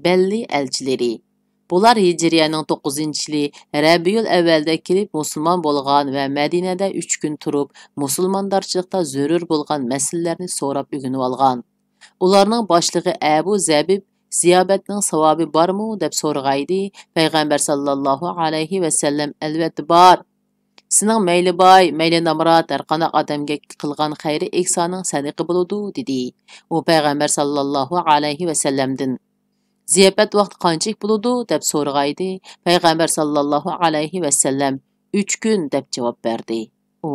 Belli elchileri. Bular Hicriyenin 9-yili Rabiul avvalda kelib musulmon bo'lgan va Madinada 3 kun turib, musulmondarchilikda zarur bo'lgan masalalarni so'rab o'rganib olgan. Ularning boshlig'i Abu Zabib ziyobatning savobi bormi deb so'ragaydi. Payg'ambar sallallohu alayhi va sallam albatta bor. Sening mayli boy, mayli namrat har qanday odamga qilgan xayri ihsoning sadaqa bo'ladi dedi. U payg'ambar sallallohu alayhi va sallamdan ziyofat vaqti qanchalik bo'ladi deb so'ragaydi. Payg'ambar sallallohu alayhi va sallam 3 kun deb javob berdi. U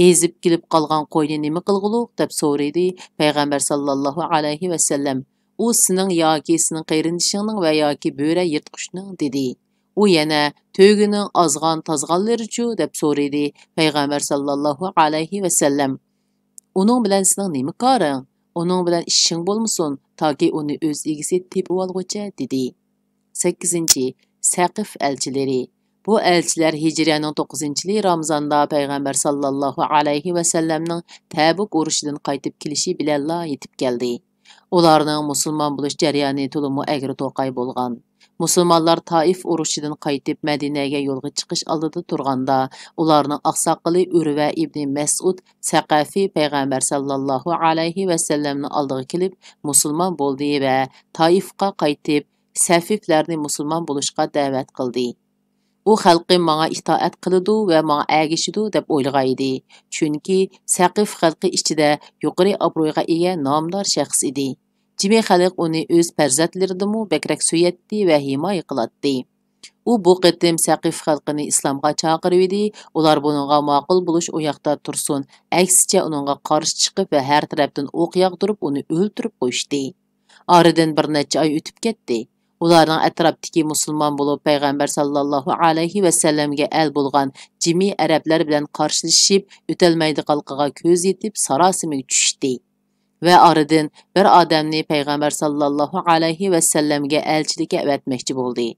ezib kelib qolgan qo'yni nima qilg'uluq deb so'raydi. Payg'ambar sallallohu alayhi va sallam u sening yoki sening qayrindishingning va yoki bo'ra yirtqushning dedi. U yana to'gining ozg'on tozg'onlarichu deb so'raydi. Payg'ambar sallallohu alayhi va sallam uning bilan sening nima qoring? Uning bilan ishing bo'lmasin, toki uni o'z egisi tepib olguncha dedi. 8. Saqif elchileri. Bu elchilar Hicriyenin 9-yili Ramazonda payg'ambar sallallohu alayhi va sallamning Tabuk urushidan qaytib kelishi bilanla yetib keldi. Ularning musulmon bo'lish jarayoni to'liq agri to'qay bo'lgan. Musulmonlar Taif urushidan qaytib Madinaga yo'lga chiqish oldida turganda, ularning oqsoqoli Urva ibn Mas'ud Saqafi payg'ambar sallallohu alayhi va sallamning oldiga kelib musulmon bo'ldi va Taifga qaytib Safiflarni musulmon bo'lishga da'vat qildi. U xalqi menga itoat qiladi va menga agishidi deb o'ylagaydi. Chunki Saqif xalqi ichida yuqori obro'yga ega nomdor shaxs edi. Jimi xalq uni o'z farzandlaridan bakrak suyatdi va himoya qiladi. U bu qitim Saqif xalqini islomga chaqirib edi. Ular buningga ma'qul bo'lish u yoqda tursin, aksicha uningga qarshi chiqib va har tarafdan o'q yog'dirib uni o'ltirib qo'yishdi. Oradan bir necha oy o'tib ketdi. Ularning atrofdagi musulmon bo'lib payg'ambar sallallohu alayhi va sallamga al bo'lgan jimi arablar bilan qarshilashib, o'tolmaydiganligiga ko'z yetib sarosimaga tushdi. Va oradan bir odamni payg'ambar sallallohu alayhi va sallamga elchilikka avatmoqchi bo'ldi.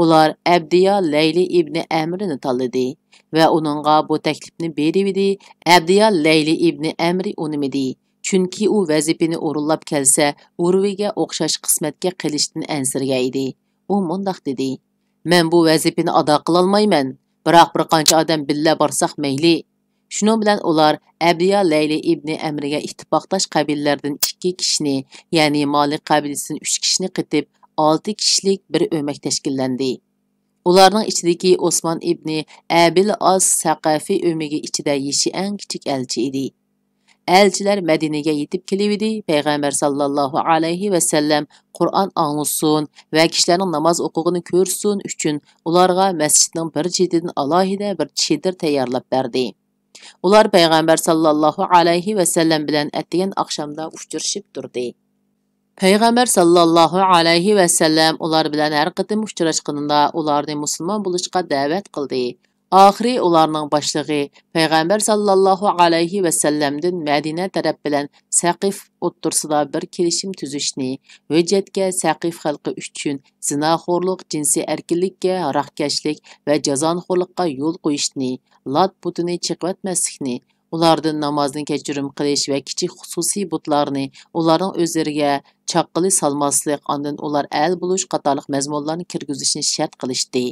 Ular Abdiya Layli ibn Amrni tanladi va uningga bu taklifni berdi. Abdiya Layli ibn Amri unimidi. Chunki u vazifani o'rinlab kelsa, urviga o'xshash qismatga qilishdan ansirgaydi. U mundaq dedi: "Men bu vazifani ado qila olmayman, biroq bir qancha odam billa borsak mayli." Shuning bilan ular Abdiya Layli ibn Amriga ittifoqdosh qabilalardan 2 kishini, ya'ni Malik qabilasidan 3 kishini qitib 6 kishilik bir o'mak tashkillandi. Ularning ichidagi Osman ibn Abil As Saqafi o'migi ichida yeshi eng kichik elchi edi. Elchilar Madinaga yetib kelibdi. Payg'ambar sallallohu alayhi va sallam Qur'on anglasin va kishilarning namoz o'qig'ini ko'rsin uchun ularga masjidning bir chetidan alohida bir chedir tayyorlab berdi. Ular payg'ambar sallallohu alayhi va sallam bilan atgan oqshomda uchrashib turdi. Payg'ambar sallallohu alayhi va sallam ular bilan har qatim uchrashganida ularni musulmon bo'lishga da'vat qildi. Oxiri ularning boshlig'i payg'ambar sallallohu alayhi va sallamdan Madina taraf bilan Saqif o'ttirsida bir kelishim tuzishni, hujjatga Saqif xalqi uchun zinaxo'rlik, jinsiy erkinlikka, aroqkashlik va jazonxo'rlikqa yo'l qo'yishni, lat butini chiqvatmaslikni, ulardan namozni kechirim qilish va kichik xususiy butlarni ularning o'zlariga chaqqili salmaslik, ondan ular al bo'lish qatorliq mazmunlarni kirgizishni shart qilishdi.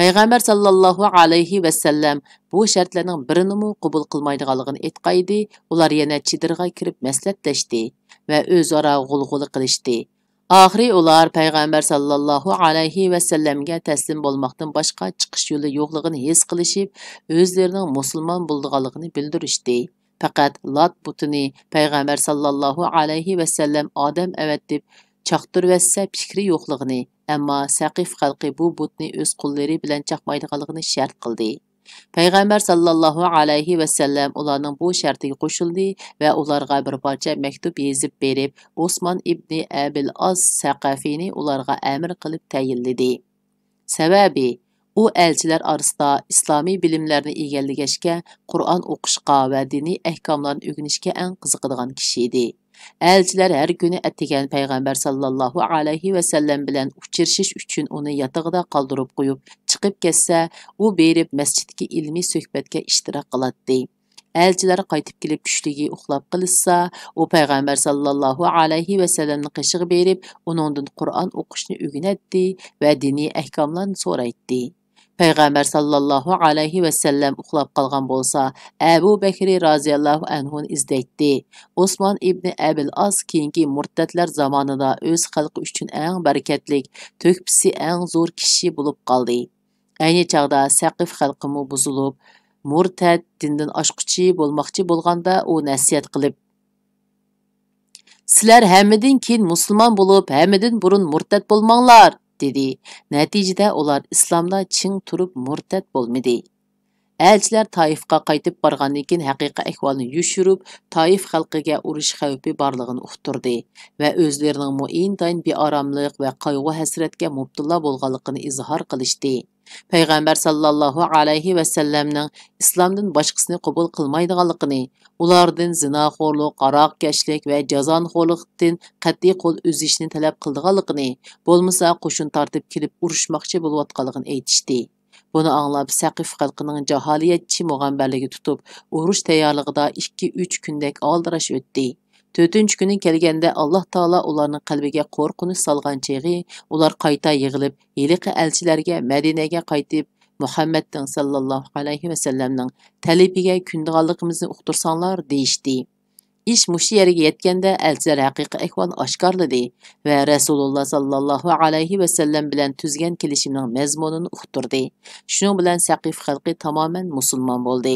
Payg'ambar sallallohu alayhi va sallam bu shartlarning birini qabul qilmaydiganligini aytqaydi. Ular yana chidirga kirib maslahatlashdi va o'zaro g'ulg'ula qilishdi. Oxiri ular payg'ambar sallallohu alayhi va sallamga taslim bo'lmoqdan boshqa chiqish yo'li yo'qligini his qilishib, o'zlarining musulmon bo'lganligini bildirishdi. Faqat lat butini payg'ambar sallallohu alayhi va sallam odam avatib chaqtirvassa fikri yo'qligini, ammo Saqif xalqi bu butni o'z qo'llari bilan chaqmaydiganligini shart qildi. Payg'ambar sallallohu alayhi va sallam ularning bu shartiga qo'shildi va ularga bir parcha maktub yozib berib, Osman ibn Abil As Saqafini ularga amr qilib tayinladi. Sababi u elchilar orasida islomiy bilimlarni egallashga, Qur'on o'qishga va diniy ahkomlarni o'rganishga eng qiziqadigan kishi edi. Elchilar har kuni atigan payg'ambar sallallohu alayhi va sallam bilan uchrashish uchun uni yotog'ida qoldirib qo'yib chiqib ketsa, u berib masjidga ilmiy suhbatga ishtirok qiladi. Elchilar qaytib kelib tushligi uxlab qilsa, u payg'ambar sallallohu alayhi va sallamni qishig'i berib, uningdan Qur'on o'qishni o'rganadi va diniy ahkomlarni so'raydi. Payg'ambar sallallohu alayhi va sallam uxlab qolgan bo'lsa, Abu Bakri roziyallohu anhu izlaydi. Osman ibn Abil As keyingi murtadlar zamonida o'z xalqi uchun eng barakatlik, to'kpisi eng zo'r kishi bo'lib qoldi. Ayni chaqda Saqif xalqimi buzilib, murtad dindan oshquchi bo'lmoqchi bo'lganda u nasihat qilib: "Sizlar hammadan keyin musulmon bo'lib, hammadan burun murtad bo'lmanglar" dedi. Natijada ular islomda ching turib murtad bo'lmadi. Elchilar Taifga qaytib borgandan keyin haqiqiy ahvolni yushirib, Taif xalqiga urush xavfi borligini uqtirdi va o'zlarining muintayn beoromlik va qayg'u hasratga mubtalo bo'lganligini izhor qilishdi. Payg'ambar sallallohu alayhi va sallamning islomdan boshqasini qabul qilmaydiganligini, ulardan zinaxo'rlik, aroqkashlik va jazonxo'rlikdan qat'iy qo'l uzishni talab qildiganligini, bo'lmasa qo'shin tortib kelib urushmoqchi bo'layotganligini aytishdi. Buni anglab Saqif xalqining jaholiyatchi mug'ambarligi tutib, urush tayyorligida 2-3 kundak oldirash o'tdi. 4-kuni kelganda Alloh taolo ularning qalbiga qo'rqinch solgan cheg'i, ular qayta yig'ilib, yiliqi elchilarga Madinaga qaytib, Muhammadning sallallohu alayhi va sallamning talibiga kundiganligimizni uqtirsanglar deyishdi. Ish mushu yerga yetganda elchilar haqiqiy ahvolni oshkorladi va Rasululloh sallallohu alayhi va sallam bilan tuzgan kelishimning mazmunini uqtirdi. Shuning bilan Saqif xalqi tamoman musulmon bo'ldi.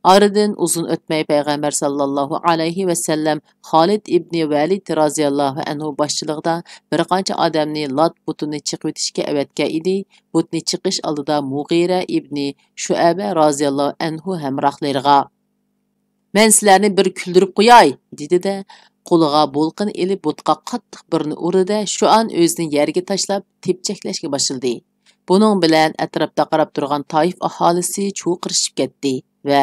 Aradan uzun o'tmay payg'ambar sallallohu alayhi va sallam Xolid ibn Valid roziyallohu anhu boshchiligida bir qancha odamni Lat butini chiqitishga avatgan edi. Butni chiqish oldida Mughira ibn Shu'aba roziyallohu anhu hamrohlariga "Men sizlarni bir kuldirib qo'yay" dedi-de, qo'liga bo'lqin elib butqa qattiq birini urdi-da, shu an o'zini yerga tashlab tepchaklashga boshladi. Buning bilan atrofda qarab turgan Toif aholisi cho'qirishib ketdi va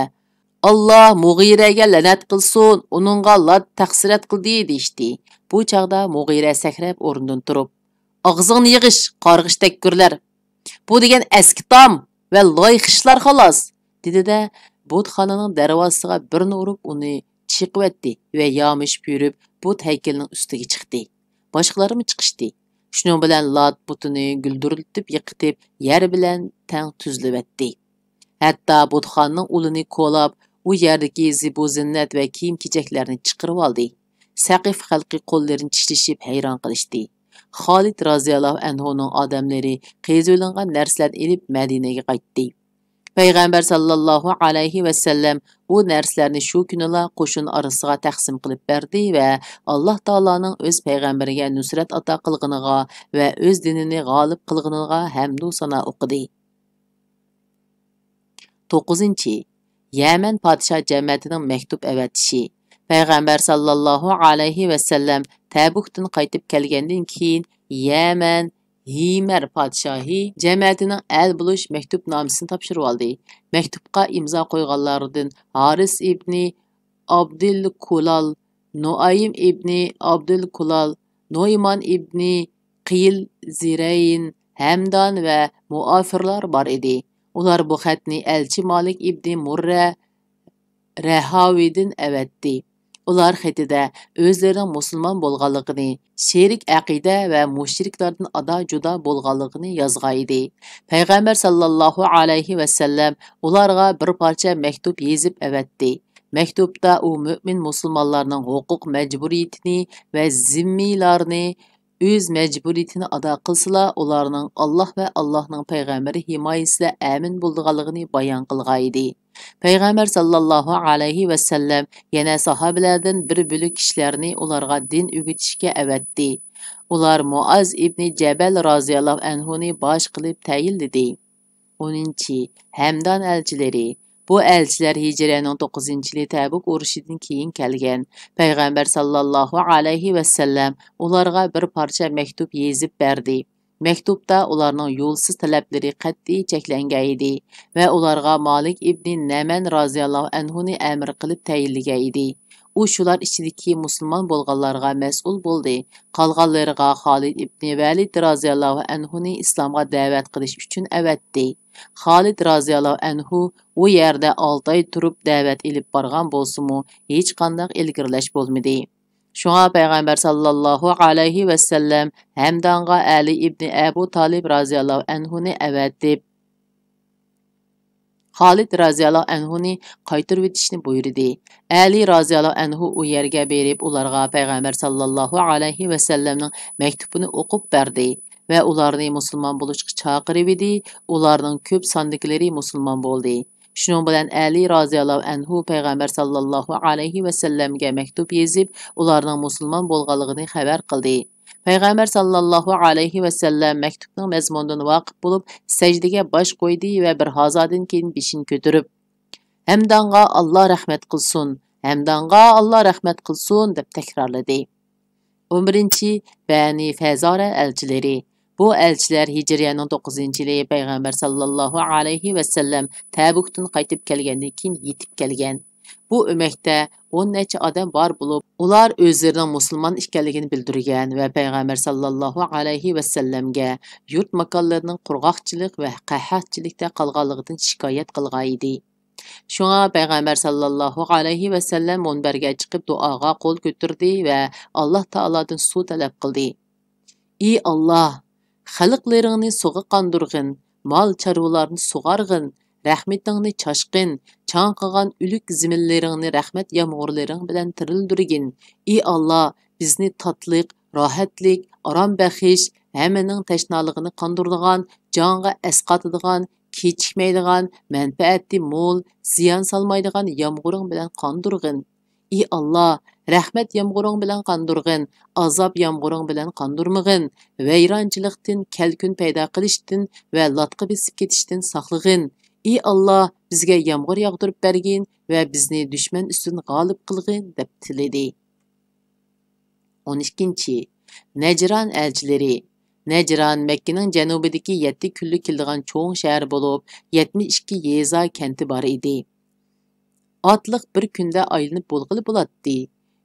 "Alloh Mughiraga la'nat qilsin, uningga Lat taqsirat qildi" deyishdi. Bu chaqda Mughira sakrab o'rnidan turib, "Og'zingni yig'ish, qarg'ish takkurlar. Bu degan eski tom va loyxishlar xolos" dedi-de, butxonaning darvozasiga birini urib uni chiqibdi va yomishib yurib but haykalining ustiga chiqdi. Boshqalarimi chiqishdi. Shuning bilan Lat butini guldiriltib yiqitib yer bilan tang tuzlibatdi. Hatto butxonning ulini ko'lab u yerdagi zibu-zinnat va kiyim-kechaklarni chiqarib oldi. Saqif xalqi qo'llarini tishlashib hayron qilishdi. Xolid roziyallohu anhuning odamlari qizilingan narsalarni olib Madinaga qaytdi. Payg'ambar sallallohu alayhi va sallam bu narsalarni shu kunila qo'shin orasiga taqsim qilib berdi va Alloh taoloning o'z payg'ambariga nusrat ato qilganiga va o'z dinini g'olib qilganiga hamdu sano o'qidi. 9. Yaman podshoh jamiyatining maktub avatishi. Payg'ambar sallallohu alayhi va sallam Tabukdan qaytib kelgandan keyin Yaman Himar podshohi jamiyatining al bulush maktubnomasini topshirib oldi. Maktubga imzo qo'yganlardan Haris ibn Abdul Kulal, Nuaym ibn Abdul Kulal, Noyman ibn Qiyl Zirayn, Hamdan va muafirlar bor edi. Ular bu xatni elchi Malik ibn Murra Rahavidin avatdi. Ular xatida o'zlarining musulmon bo'lganligini, sherik aqida va mushriklardan ada juda bo'lganligini yozgan edi. Payg'ambar sallallohu alayhi va sallam ularga bir parcha maktub yozib avatdi. Maktubda u mu'min musulmonlarning huquq majburiyatini va zimmilarni o'z majburiyatini ado qilsalar, ularning Alloh va Allohning payg'ambari himoyasida amin bo'lganligini bayon qilgan edi. Payg'ambar sallallohu alayhi va sallam yana sahobalardan bir bo'lik kishilarni ularga din o'rgatishga avatdi. Ular Muaz ibn Jabal roziyallohu anhu ni bosh qilib tayinladi. 10. Hamdan elchilari. Bu elchilar Hijriyaning 9-yili Tabuk urushidan keyin kelgan. Payg'ambar sallallohu alayhi va sallam ularga bir parcha maktub yozib berdi. Maktubda ularning yo'lsiz talablari qat'iy cheklangan edi va ularga Malik ibn Naman roziyallohu anhu ni amr qilib tayinlagan edi. U shular ichidagi musulmon bo'lganlarga mas'ul bo'ldi. Qolganlariga Xolid ibn Valid roziyallohu anhu ni islomga da'vat qilish uchun avatdi. Xolid roziyallohu anhu u yerda 6 oy turib da'vat ilib borgan bo'lsa-mu, hech qanday ilgirlash bo'lmadi. Şuna Peygamber sallallahu alayhi ve sellem Hamdan'a Ali ibn Abu Talib raziyallahu anhuni avatib Xolid raziyallahu anhuni qaytarib o'tishni buyurdi. Ali raziyallahu anhu u yerga berib ularga Peygamber sallallahu alayhi ve sellemning maktubini o'qib berdi va ularni musulmon bo'lishga chaqirib edi. Ularning ko'p sondikilari musulmon bo'ldi. Shuning bilan Ali roziyallohu anhu payg'ambar sallallohu alayhi va sallamga maktub yozib, ularning musulmon bo'lganligini xabar qildi. Payg'ambar sallallohu alayhi va sallam maktubning mazmunidan voqif bo'lib, sajdaga bosh qo'ydi va bir hozadan keyin beshini ko'tarib, "Hamdanға Alloh rahmat qilsin, Hamdanға Alloh rahmat qilsin" deb takrorladi. 11. Bani Fazara elchilari. Bu elchilar Hijriyaning 9-yili Payg'ambar sallallohu alayhi va sallam Tabukdan qaytib kelgandan keyin yetib kelgan. Bu o'makda 10 necha odam bor bo'lib, ular o'zlarining musulmon ekanligini bildirgan va Payg'ambar sallallohu alayhi va sallamga yurt makonlarining qurg'oqchilik va qahatchilikda qolganligidan shikoyat qilgan edi. Shunga Payg'ambar sallallohu alayhi va sallam munbarga chiqib duoga qo'l ko'tardi va Alloh taolodan suv talab qildi. "Ey Alloh, xalqlaringni suga qandurg'in, mol chorvalarni sug'arg'in, rahmetingni chashqin, chanqigan uluk ziminlaringni rahmat yomg'irlaring bilan tirildirgin. Ey Alloh, bizni tatliq, rohatlik, arom baxish, hammaning tashnoligini qanduradigan, jonga asqatadigan, kechikmaydigan, manfaati mo'l, ziyon solmaydigan yomg'iring bilan qondirg'in. Ey Allah, rahmat yomg'iring bilan qondirg'in, azob yomg'iring bilan qondirmag'in, vayronchilikdan, kalkun paydo qilishdan va latqa besib ketishdan saqlag'in. Ey Allah, bizga yomg'ir yog'dirib bergin va bizni dushman ustidan g'olib qilg'in deb tiladi. 12. Najron elchilari. Najron Makkaning janubidagi 7 kunlik keladigan cho'ng shahar bo'lib, 72 yeza kenti bor edi. Otliq bir kunda aylanib bo'lg'ili bo'ladi.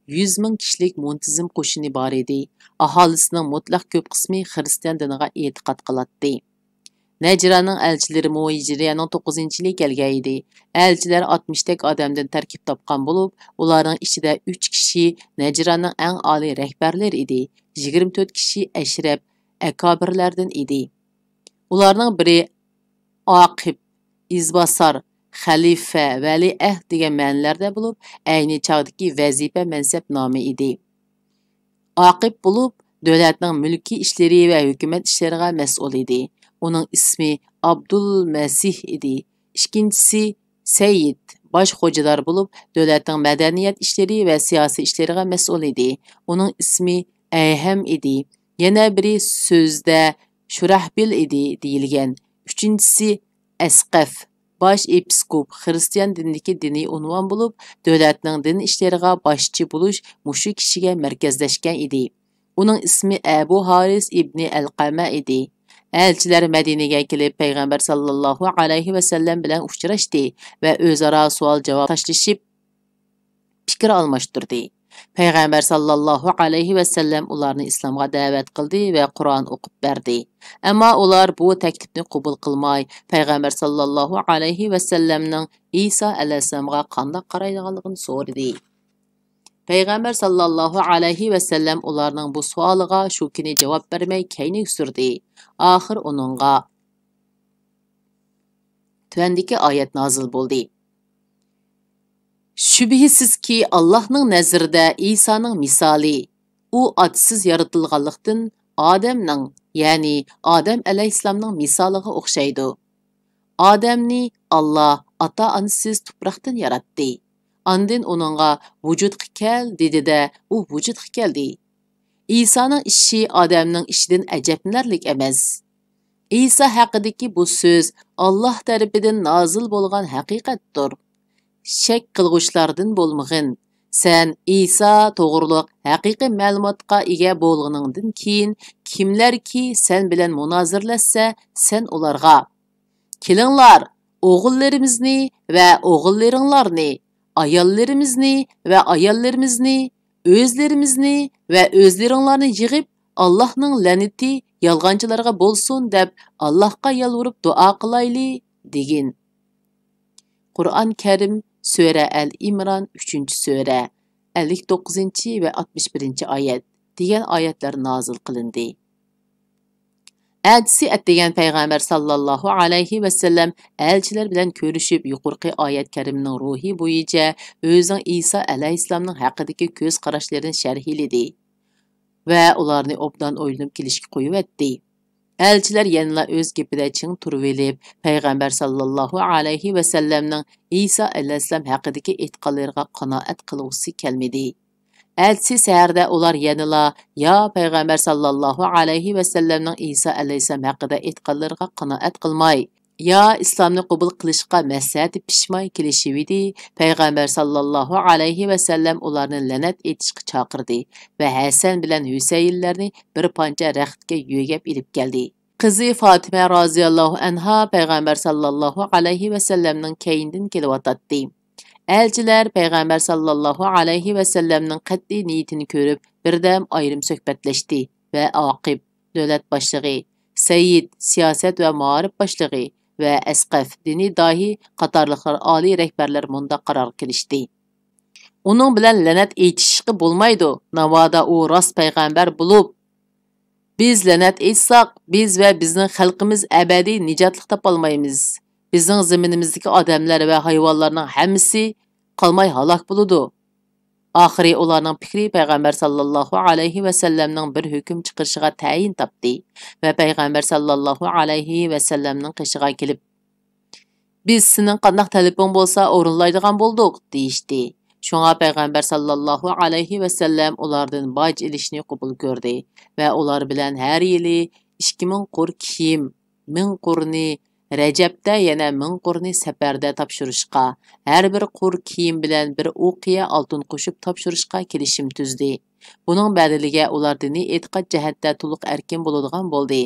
100 ming kishilik muntizim qo'shini bor edi. Aholisining mutlaq ko'p qismi xristian diniga e'tiqod qiladi. Najronning elchilari Hijriyaning 9-yili kelgan edi. Elchilar 60 tek odamdan tarkib topgan bo'lib, ularning ichida 3 kishi Najronning eng oliy rahbarlari edi. 24 kishi ashraf akobirlardan edi. Ularning biri Aqib, izbosar, xalifa, vali-ahd degan ma'nolarda bo'lib, ayni chog'dagi vazifa mansab nomi edi. Aqib bo'lib, davlatning mulkiy ishlari va hukumat ishlariga mas'ul edi. Uning ismi Abdul Masih edi. Ikkinchisi Sayyid, bosh xo'jalar bo'lib, davlatning madaniyat ishlari va siyosiy ishlariga mas'ul edi. Uning ismi Ayham edi. Yana biri so'zda Shurahbil edi deyilgan. Uchinchisi Asqaf, bosh episkop, xristian dinidagi diniy unvon bo'lib, davlatning din ishlariga boshchi bo'lish mushu kishiga markazlashgan edi. Uning ismi Abu Haris ibn Alqama edi. Elchilar Madinaga kelib payg'ambar sallallohu alayhi va sallam bilan uchrashdi va o'zaro savol-javob tashlashib fikr almashtirdi. Payg'ambar sallallohu alayhi va sallam ularni islomga da'vat qildi va Qur'on o'qib berdi. Ammo ular bu taklifni qabul qilmay, payg'ambar sallallohu alayhi va sallamning Isa alayhisalomga qanday qaraydiganligini so'radi. Payg'ambar sallallohu alayhi va sallam ularning bu savoliga shu kuni javob bermay kaynik surdi. Oxir uningga tuvandagi oyat nozil bo'ldi. Shubhisizki Allohning nazarida Isoning misoli u otisiz yaratilganlikdan odamning, ya'ni Odam alayhisalomning misoliga o'xshaydi. Odamni Alloh ota-onasiz tuproqdan yaratdi. Andin uningga vujudga kel dedi-de, u vujudga keldi. İsa'nın ishi odamning ishidan ajablanarlik emas. İsa haqidagi bu so'z Alloh tarafidan nozil bo'lgan haqiqatdir. Shak qilg'uchlardan bo'lmag'in. Sen İsa to'g'riliq haqiqiy ma'lumotga ega bo'lganingdan keyin kimlarki sen bilan munozirlashsa, sen ularga: "Kelinglar, o'g'illarimizni va o'g'illaringlarni, ayollarimizni va ayollarimizni, o'zlarimizni va o'zlaringlarni yig'ib, Allohning la'nati yolg'onchilarga bo'lsin" deb Allohga yalvorib duo qilayli degin. Qur'on Karim Sura Al-Imron 3-sura 59 va 61-oyat degan oyatlar nozil qilindi. Elchisi degan payg'ambar sallallohu alayhi va sallam elchilar bilan ko'rishib, yuqorqi oyat karimning ruhi bo'yicha o'zining Isa alayhisalomning haqidagi ko'z qarashlarini sharhladi va ularni obdan o'ylanib kelishga qo'yibdi. Elchilar yanla o'z gapida ching turib elib, payg'ambar sallallohu alayhi va sallamning Isa alayhisalom haqidagi e'tiqodlariga qanoat qilg'usi kelmadi. Elchisi saharda ular yanila ya payg'ambar sallallohu alayhi va sallamning Isa alayhisalom haqida e'tiqodlariga qanoat qilmay, ya islomni qabul qilishga maslahati pishmay kelishividi. Payg'ambar sallallohu alayhi va sallam ularni la'nat etishga chaqirdi va Hasan bilan Husaynlarni bir pancha raxtga yo'gab ilib keldi. Qizi Fatima roziyallohu anha payg'ambar sallallohu alayhi va sallamning keyindan kelyotdi. Elchilar payg'ambar sallallohu alayhi va sallamning qat'iy niyatini ko'rib, birdam ayrim suhbatlashdi va Aqib, davlat boshlig'i, Sayyid, siyosat va ma'rif boshlig'i va Asqaf, diniy dahi qatorliqlar oliy rahbarlar munda qaror qilishdi. Uning bilan la'nat aytishga bo'lmaydi. Navoda u rost payg'ambar bo'lib, biz la'nat aytsak, biz va bizning xalqimiz abadiy nijotlik topolmaymiz. Bizning zaminimizdagi odamlar va hayvonlarning hammasi qolmay halok bo'ladi. Oxiri ularning fikri payg'ambar sallallohu alayhi va sallamning bir hukm chiqarishiga tayin topdi va payg'ambar sallallohu alayhi va sallamning qishiga kelib: Biz senin qandaq talabing bolsa o'rinlaydigan bolduq deyishdi. Şoňa Peygamber sallallahu alayhi ve sellem ulardan bac ilishni qabul ko'rdi va ular bilan har yili 2000 qur kiyim, 1000 qurni Rajabda yana 1000 qurni safarda topshirishga, har bir qur kiyim bilan bir o'qiya oltin qo'shib topshirishga kelishim tuzdi. Buning badaliga ular diniy e'tiqod jihatda to'liq erkin bo'ladigan bo'ldi.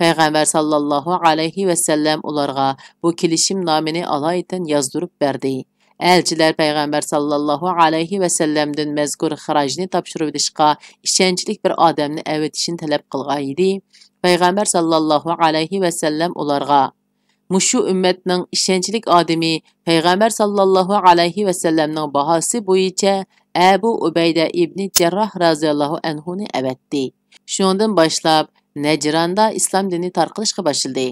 Peygamber sallallahu alayhi ve sellem ularga bu kelishim nomini alaydan yozdirib berdi. Elçiler Peygamber sallallahu alayhi ve sellem'den mezkur xirajni topshirib edishga ishonchli bir odamni avatishini talab qilgan edi. Peygamber sallallahu alayhi ve sellem ularga Mushu ümmetning ishonchlik odami Peygamber sallallahu alayhi ve sellemning bahosi bo'yicha Abu Ubayda ibn Jarrah raziyallohu anhuni avatdi. Shundan boshlab Najronda islom dini tarqalishga boshladi.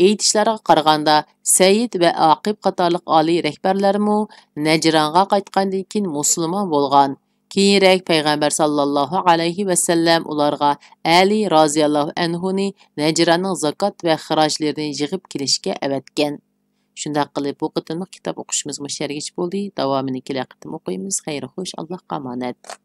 Aytishlariga qaraganda Sayyid va Aqib qatorliq oliy rahbarlarmu Najronga qaytgandan keyin musulmon bo'lgan. Keyinroq Peygamber sallallahu alayhi ve sellem ularga Ali raziyallohu anhuni Najronning zakot va xirojlarini yig'ib kelishga avatgan. Shundaq qilib bu qitimliq kitob o'qishimiz mushargish bo'ldi. Davomini kelaqtim o'qiymiz. Xayr xo'sh, Allohga omonat.